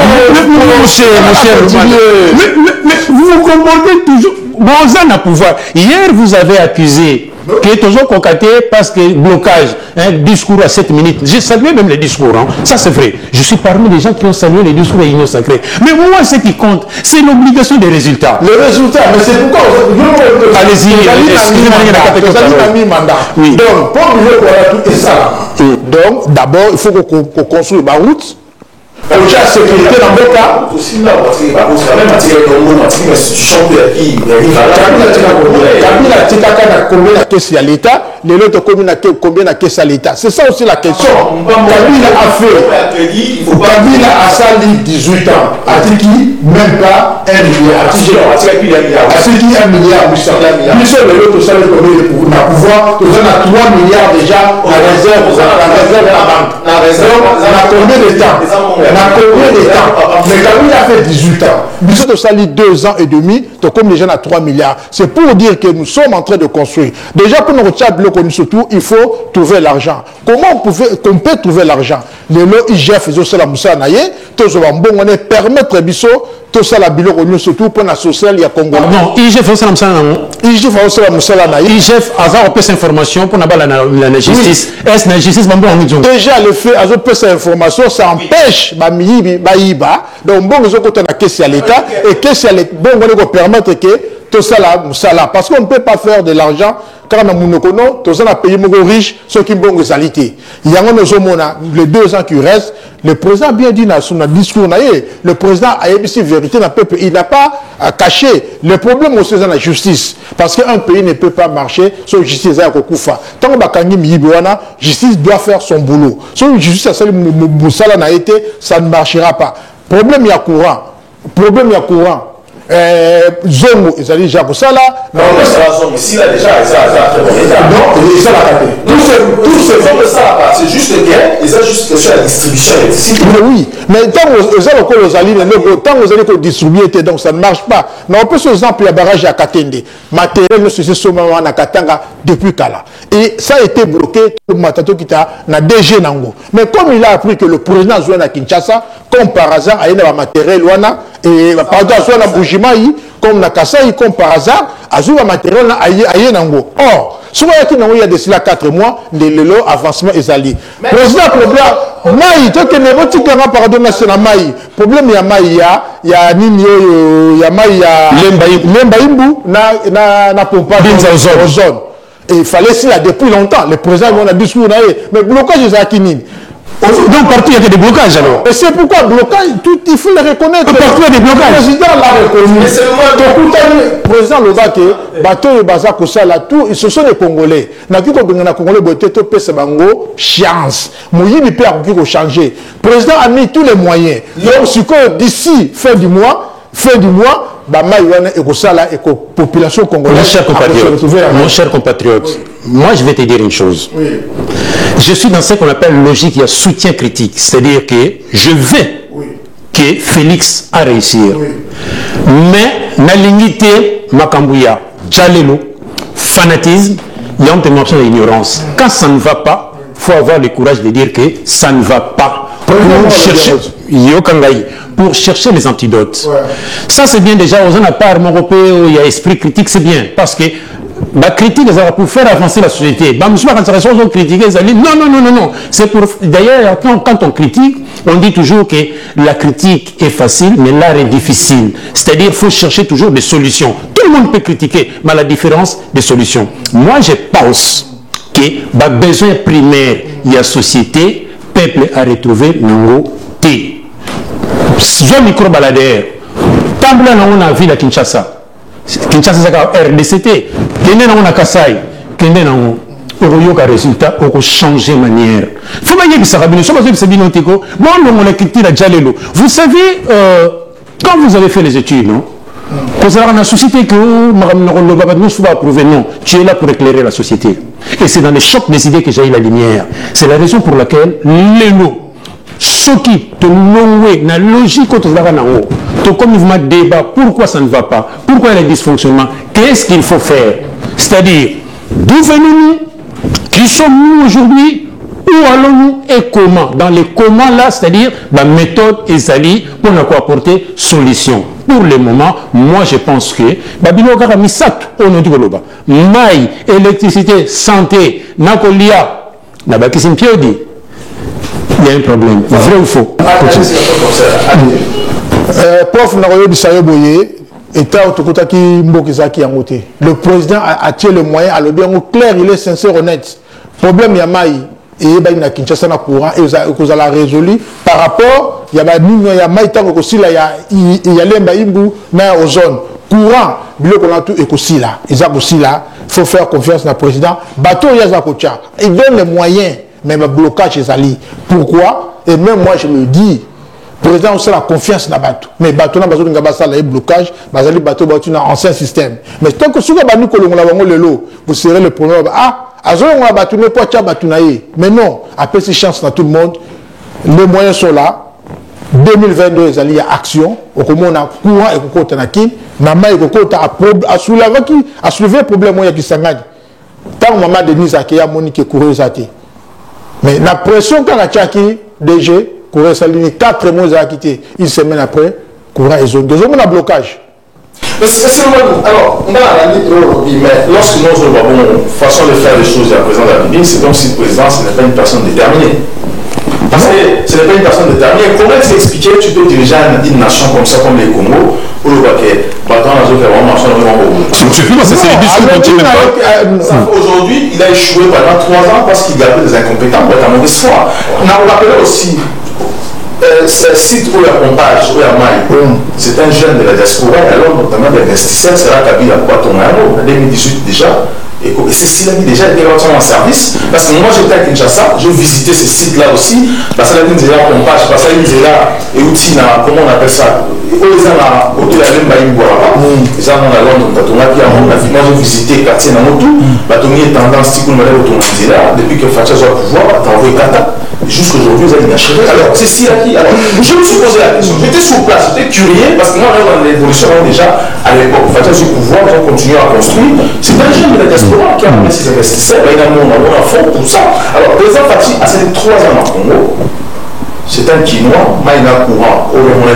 mais vous vous comportez toujours. Bon, ça n'a pouvoir. Hier, vous avez accusé qui est toujours concaté parce que blocage, un discours à 7 minutes. J'ai salué même les discours, hein. Ça c'est vrai. Je suis parmi les gens qui ont salué les discours de l'Union sacrée. Mais moi, ce qui compte, c'est l'obligation des résultats. Le résultat, mais c'est pourquoi... Allez-y, excusez-moi, oui. Donc, pour nous, tout ça. Donc, d'abord, il faut qu'on construise ma route. On cherche la sécurité dans le cas. Aussi là, parce que même matière de l'eau, matière institution qui Kabila Tikaka combien de caisses à l'État, les autres combien de caisses à l'État. C'est ça aussi la question. Kabila a fait. Kabila a sali 18 ans. Atiki, même pas 1 milliard. Atiki 1 milliard, 800 milliards. Michel, les autres savent combien de pouvoir. Nous avons 3 milliards déjà en réserve à la banque. La réserve, on a combien de temps? Combien de temps? Mais Kabila a fait 18 ans. Michel Sali 2 ans et demi, comme les gens à 3 milliards. C'est pour dire que nous sommes en train de construire. Déjà, pour nous retirer le surtout, il faut trouver l'argent. Comment on peut trouver l'argent? Les lots IGF, ils ont ça la moussa naïe, tous on est permettre biso, tout ça la bilo surtout pour la sociale, il y a Congo. Non, IGF, ça la moussa naïe. IGF, ça la moussa naïe. IGF, avoir plus d'informations pour la justice. Est-ce la justice, déjà, le fait, avoir plus d'informations, ça empêche, donc bon, ils ont côté la caisse à l'État, et caisse à l'État, bon, on va permettre que tout ça là, parce qu'on ne peut pas faire de l'argent car on a monocono, tout ça on a payé mon riche, ceux qui ont des alités. Il y a les 2 ans qui restent, le président a bien dit dans son discours, le président a dit vérité dans le peuple, il n'a pas caché le problème aussi dans la justice, parce qu'un pays ne peut pas marcher sans justice à Kokoufa. Tant que la justice doit faire son boulot. Si la justice a été, ça ne marchera pas. Problème il y a courant. Problème il y a courant. Zongo, ils allaient déjà pour ça là. Non, mais ça, ici là déjà, ça non, ça la tout ce fond de ça, c'est juste que, ils ont juste question la distribution électrique. Oui, mais tant que vous allez, tant que vous allez distribuer, donc ça ne marche pas. Mais on peut se exemple, il y a barrage à Katende. Matériel, nous sommes sur à Katanga depuis Kala. Et ça a été bloqué, tout le matato qui a na DG Nango. Mais comme il a appris que le président Zouana à Kinshasa, comme par hasard, il y a un matériel, et pardon, Zouana Boujimaï, comme na Kasaï, comme par hasard, Azouana matériel, il y a Nango. Or, souvent il y a de cela 4 mois, les lots avancement est allé. Président, problème, Maï, tant que ne vote pas pardon, c'est la Maï. Problème, il y a Maï, il y a Nini, il y a Maï, il y a Lembaïmbou, na pompage aux zones. Et il fallait cela depuis longtemps. Le président a discours, mais blocage des Akinines. Donc partout il y a des blocages alors. Et c'est pourquoi blocage, tout, il faut le reconnaître. Partout il y a des blocages. Le président l'a reconnu. Le président le va que bateau et bazar là tout, ce sont les Congolais. N'a qui qu'on a Congolais boité tout pèse bango chance. Moui ni père qui changer. Le président a mis tous les moyens. Donc ce que d'ici fin du mois, population congolaise. Mon cher compatriote, moi je vais te dire une chose. Oui. Je suis dans ce qu'on appelle logique, il y a soutien critique. C'est-à-dire que je veux que Félix a réussir. Oui. Mais la limité, Makambouya, Djalelo, fanatisme, il y a une dimension d'ignorance. Quand ça ne va pas, il faut avoir le courage de dire que ça ne va pas. Pour chercher les antidotes. Ouais. Ça c'est bien déjà, aux a part européen, il y a esprit critique, c'est bien. Parce que la critique, pour faire avancer la société. Non. C'est pour. D'ailleurs, quand on critique, on dit toujours que la critique est facile, mais l'art est difficile. C'est-à-dire qu'il faut chercher toujours des solutions. Tout le monde peut critiquer, mais la différence des solutions. Moi, je pense que le besoin primaire, il y a société, peuple à retrouver Nango T. Je micro-baladeur. Tant que on a vu à Kinshasa. Kinshasa, c'est RDCT. Kende na on a Kasaï. Kende na on. Oroyoka résultat, on changer manière. Faut pas dire que ça rabine. Soit c'est binotiko. Bon, on a quitté la Djalelo. Vous savez, quand vous avez fait les études, non? Quand on a suscité que nous souvent approuvé, non. Tu es là pour éclairer la société. Et c'est dans les chocs des idées que j'ai eu la lumière. C'est la raison pour laquelle les lots. Ce qui te loué, la logique autour de la comme mouvement de débat, pourquoi ça ne va pas, pourquoi il y a des dysfonctionnements, qu'est-ce qu'il faut faire? C'est-à-dire, d'où venons-nous, qui sommes-nous aujourd'hui, où allons-nous et comment? Dans les comment là, c'est-à-dire la méthode Ezali pour nous apporter solution. Pour le moment, moi je pense que Babilo Garamisat, on nous dit maï, électricité, santé, nakolia, nabakisim piodi. Il y a un problème. Vrai ou faux? Prof Naroyo Bisayo Boye, État Otokotaki Mbokizaki Yangote. Le président a tiré le moyen à le bien clair, il est sincère, honnête. Problème Yamaï, et il y a Kinshasa na courant, et vous allez résolu par rapport, il y a Maïtan aussi, il y a l'Emba Imbu, mais aux zones. Courant, il y a tout aussi là. Il faut faire confiance dans le président. Bateau, il y a Zakocha. Il donne les moyens. Mais le blocage est allé. Pourquoi? Et même moi je me dis, le président aussi la confiance dans le bateau. Mais le bateau n'a pas besoin de blocage, le bateau est un ancien système. Mais tant que si vous avez vous serez le premier. Mais non, après ces chances dans tout le monde, les moyens sont là. 2022, il y a action. On a courant et on a soulevé le problème qui s'engage. tant que maman Denise Akeya Monique courir zati. Mais la pression quand la Tchaki DG courir salini 4 mois à quitter, une semaine après courir ils ont un blocage. Mais c'est alors, on a la limite, mais lorsque nous avons une façon de faire les choses à la présidente de la Libye, c'est comme si le président ce n'est pas une personne déterminée. Parce que ce n'est pas une personne déterminée. Comment t'expliquer, tu peux diriger une nation comme ça, comme les Congo, où le baquet, aujourd'hui, il a échoué pendant 3 ans parce qu'il gardait des incompétents pour être à mauvaise foi. On a rappelé aussi. C'est un site où il y a pompage, où il y a maille. C'est un jeune de la diaspora, et alors notamment l'investisseur sera Kabila Kwatonaro en 2018 déjà. Et c'est s'il a dit déjà, il était en service. Parce que moi j'étais à Kinshasa, j'ai visité ce site-là aussi. Parce que là, il y a pompage, parce que là, et outils, comment on appelle ça? Où les gens là, autour de la même baïne boira. Les gens dans la Londres, moi j'ai visité le quartier Namotou. Batomi est tendance, si vous me l'avez automatisé là, depuis que Facha soit au pouvoir, t'as envoyé Kata. Jusqu'aujourd'hui, vous avez inachevé. Alors, c'est si là qui. Alors, je me suis posé la question. J'étais sur place, j'étais curieux parce que moi, dans l'évolution, déjà, à l'époque, Facha sur le pouvoir, ils ont continué à construire. C'est un jeune de la diaspora qui a amené ses investisseurs. Il y a un fonds pour ça. Alors, le président Fachi a fait 3 ans au Congo. C'est un Chinois, Maïna Courant, au Rwanda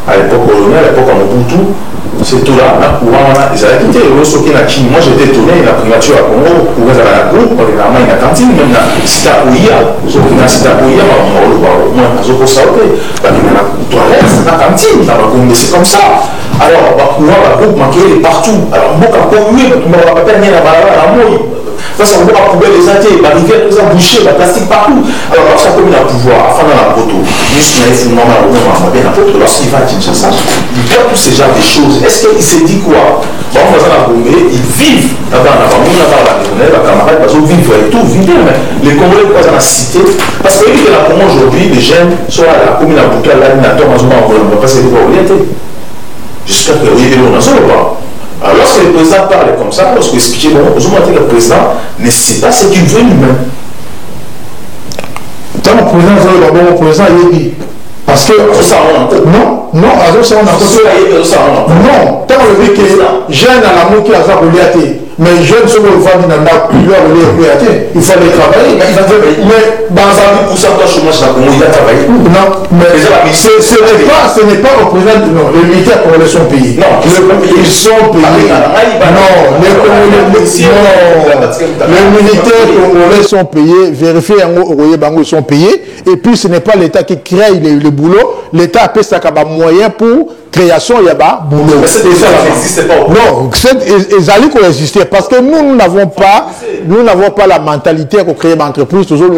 à l'époque coloniale, à l'époque en Mobutu. C'est tout là, la courant, ils avaient quitté le Soki na Chine. Moi j'étais étonné, la primature à Congo, pour les à la groupe, régulièrement une cantine, même la Sita Ouya, Zokina Sita Ouya, au moins, à Zoko Saoté, il y a la toilette, la cantine, c'est comme ça. Alors, la courant, la groupe, maquillée partout. Alors, beaucoup à polluer, tout le monde va pas tenir la balade à la mouille. Ça, on va poubelle les athées, les rivières, tout ça, boucher, le plastique partout. Alors, lorsqu'il a commis le pouvoir, afin dans la poteau, lorsqu'il va à Kinshasa, il voit tous ces genres de choses. Est-ce qu'il s'est dit quoi? Bon, en faisant la Congolais, ils vivent là-bas, la camarade, parce qu'ils vivent et tout, vivent, mais les Congolais, pourquoi dans la cité? Parce que la Congo aujourd'hui, les jeunes sont à la commune à Bouka, là, ils n'attendent pas, on ne va pas se dire orienté. J'espère que vous avez des ou pas. Alors, lorsque le président parle comme ça, lorsque vous expliquez, bon, vous montrez que le président ne sait pas ce qu'il veut lui-même. Tant le président, le président, il dit. Parce que. Non, non, tant le dit que jeune à l'amour qui a ça pour mais jeune sur le vent d'un il faut aller travailler. Mais dans un pourcentage chômage, il a travaillé. Non, mais ce n'est pas au président. Non, les militaires congolais sont payés. Non, ils sont payés. Non, les militaires congolais sont payés. Vérifiez, ils sont payés. Et puis ce n'est pas l'État qui crée le boulot. L'État a payé ça comme moyen pour création, il y a pas boulot. Mais cette ça n'existe pas. Non, ils allaient qu'on existait parce que nous n'avons pas la mentalité pour créer une entreprise toujours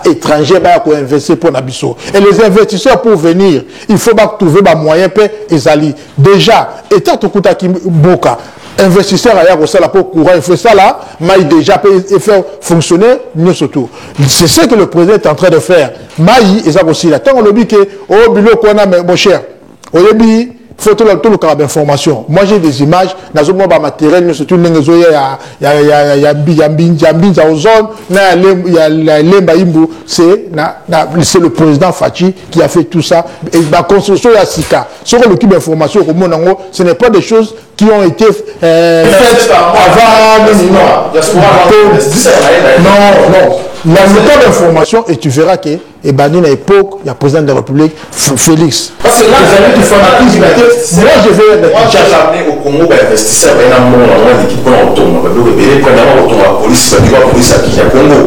étranger pour investir pour Nabiso. Et les investisseurs pour venir, il faut trouver un moyen pour les alliés. Déjà, état tout qui boka. Investisseurs ailleurs au salaire pour courant, il fait ça là, mais déjà peut faire fonctionner mieux surtout. C'est ce que le président est en train de faire. Maï, et ça aussi là. Tant on le dit que au bureau qu'on a, mon cher, au début, il faut tout le cas d'information. Moi j'ai des images, dans un matériel, surtout il y a c'est le président Fachi qui a fait tout ça. Et la construction de la SICA, sur l'équipe d'information, ce n'est pas des choses qui ont été faites avant. Non. La méthode d'information, et tu verras que, à l'époque, il y a le président de la République, Félix. Parce que là, moi, je vais amener au Congo, investisseur, il y a un moment, l'équipe qu'on retourne, la police, qui est au Congo.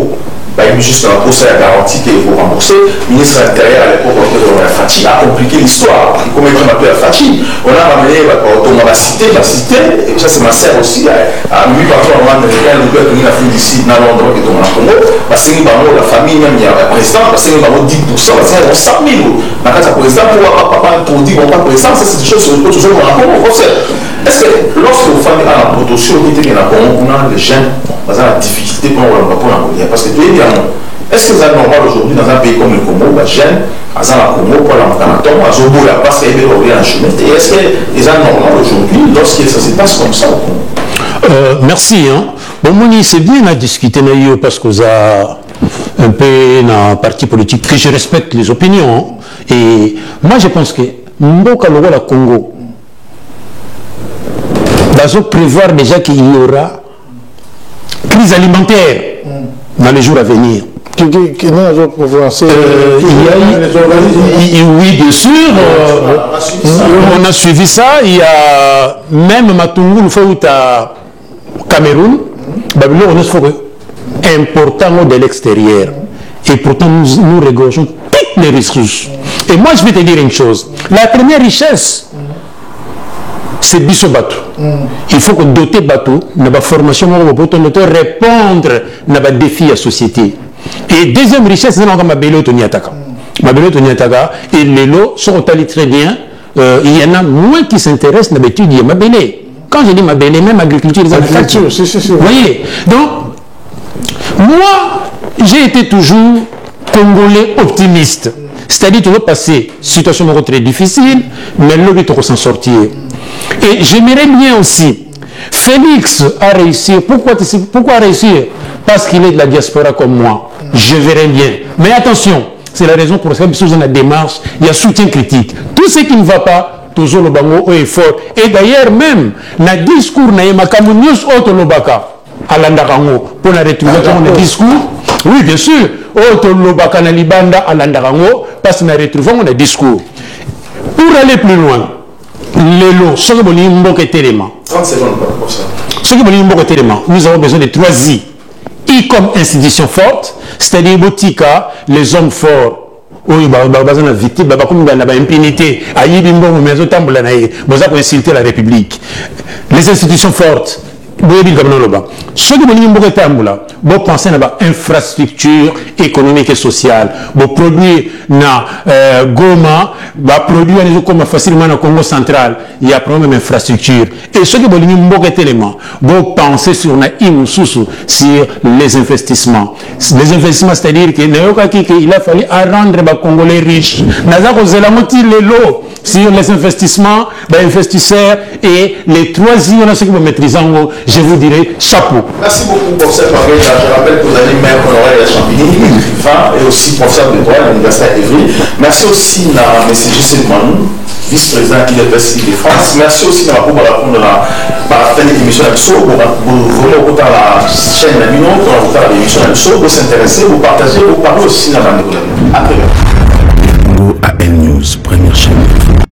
Juste dans la course à la garantie qu'il faut rembourser. Le ministre de l'Intérieur à l'époque, Fachi a compliqué l'histoire. Comme il appelé Fachi, on a ramené la cité, et ça c'est ma sœur aussi, à lui, partout en Rwanda, le gars qui a fait d'ici, dans l'endroit qui est au Congo, parce que la famille, même il y a un président, parce qu'il y a 10%, parce qu'il y a 100 000. Dans le cas du président, pour pas dire bon, pas président, ça c'est des choses que toujours dans le Congo. Est-ce que lorsque vous faites un prototype qui est dans le Congo, on a les jeunes, on a la difficulté pour la Congolais. Parce que est-ce que c'est normal aujourd'hui dans un pays comme le Congo, les jeunes, à la Congo, pour l'Amérique, à Zoboula, parce qu'il y a un chemin. Et est-ce que c'est normal aujourd'hui lorsque ça se passe comme ça au Congo? Merci. Bon, Moni, c'est bien à discuter parce que vous avez un peu dans un parti politique que je respecte les opinions. Et moi, je pense que Mboka le Congo, nous prévoir déjà qu'il y aura crise alimentaire dans les jours à venir. Oui, bien sûr. On a suivi ça. Il y a même Matungulu au Cameroun. Babylone, on est important de l'extérieur. Et pourtant, nous regorgeons toutes les ressources. Et moi, je vais te dire une chose. La première richesse, c'est Bisso Bateau. Il faut que doter Bateau, la formation, répondre à des défis à la société. Et deuxième richesse, c'est ma Mabelo Tonyataka. Mabelo Tonyataka, et les lots sont très bien. Il y en a moins qui s'intéressent à l'étude de Mabélé. Quand je dis Mabélé, même agriculture, les agricultures. Vous voyez? Donc, moi, j'ai été toujours Congolais optimiste. C'est-à-dire que le passé, situation très difficile, mais l'autre, il faut s'en sortir. Et j'aimerais bien aussi, Félix a réussi. Pourquoi réussir? Parce qu'il est de la diaspora comme moi. Je verrai bien. Mais attention, c'est la raison pour laquelle, dans la démarche, il y a soutien critique. Tout ce qui ne va pas, toujours le bango est fort. Et d'ailleurs, même, dans le discours, il y a à l'Andarango, pour la retrouver dans le discours. Oui, bien sûr. Otolobaka na libanda à l'Andarango, parce qu'on a retrouvé dans le discours. Pour aller plus loin, les lots, ce que vous 30 secondes pour ça. Ce que nous avons besoin de 3 I. I comme institution forte, c'est-à-dire Botika, les hommes forts. Oui, la victime, l'impunité, insulter la République. Les institutions fortes. Ce que vous pensez à l'infrastructure économique et sociale, vous produisez Goma, vous produisez comme facilement au Congo central, il y a un problème d'infrastructure. Et ce que vous pensez sur les investissements. Les investissements, c'est-à-dire qu'il a fallu rendre les Congolais riches. Nous avons les lots sur les investissements, les investisseurs et les 3 I, ce que vous maîtrisez, je vous dirais chapeau. Merci beaucoup pour cette parole. Je rappelle que vous allez maire honoré à Champigny, écrivain et aussi professeur de droit à l'Université d'Evry. Merci aussi à M. Gisèle Manou, vice-président de l'Université de France. Merci aussi à la répondre à la émission de l'Abso. Vous voulez écouter la chaîne de Mino, vous écouter l'émission de l'Abso, vous s'intéresser, vous partager, vous parler aussi dans la bande. À très bientôt. Congo AL News, première chaîne.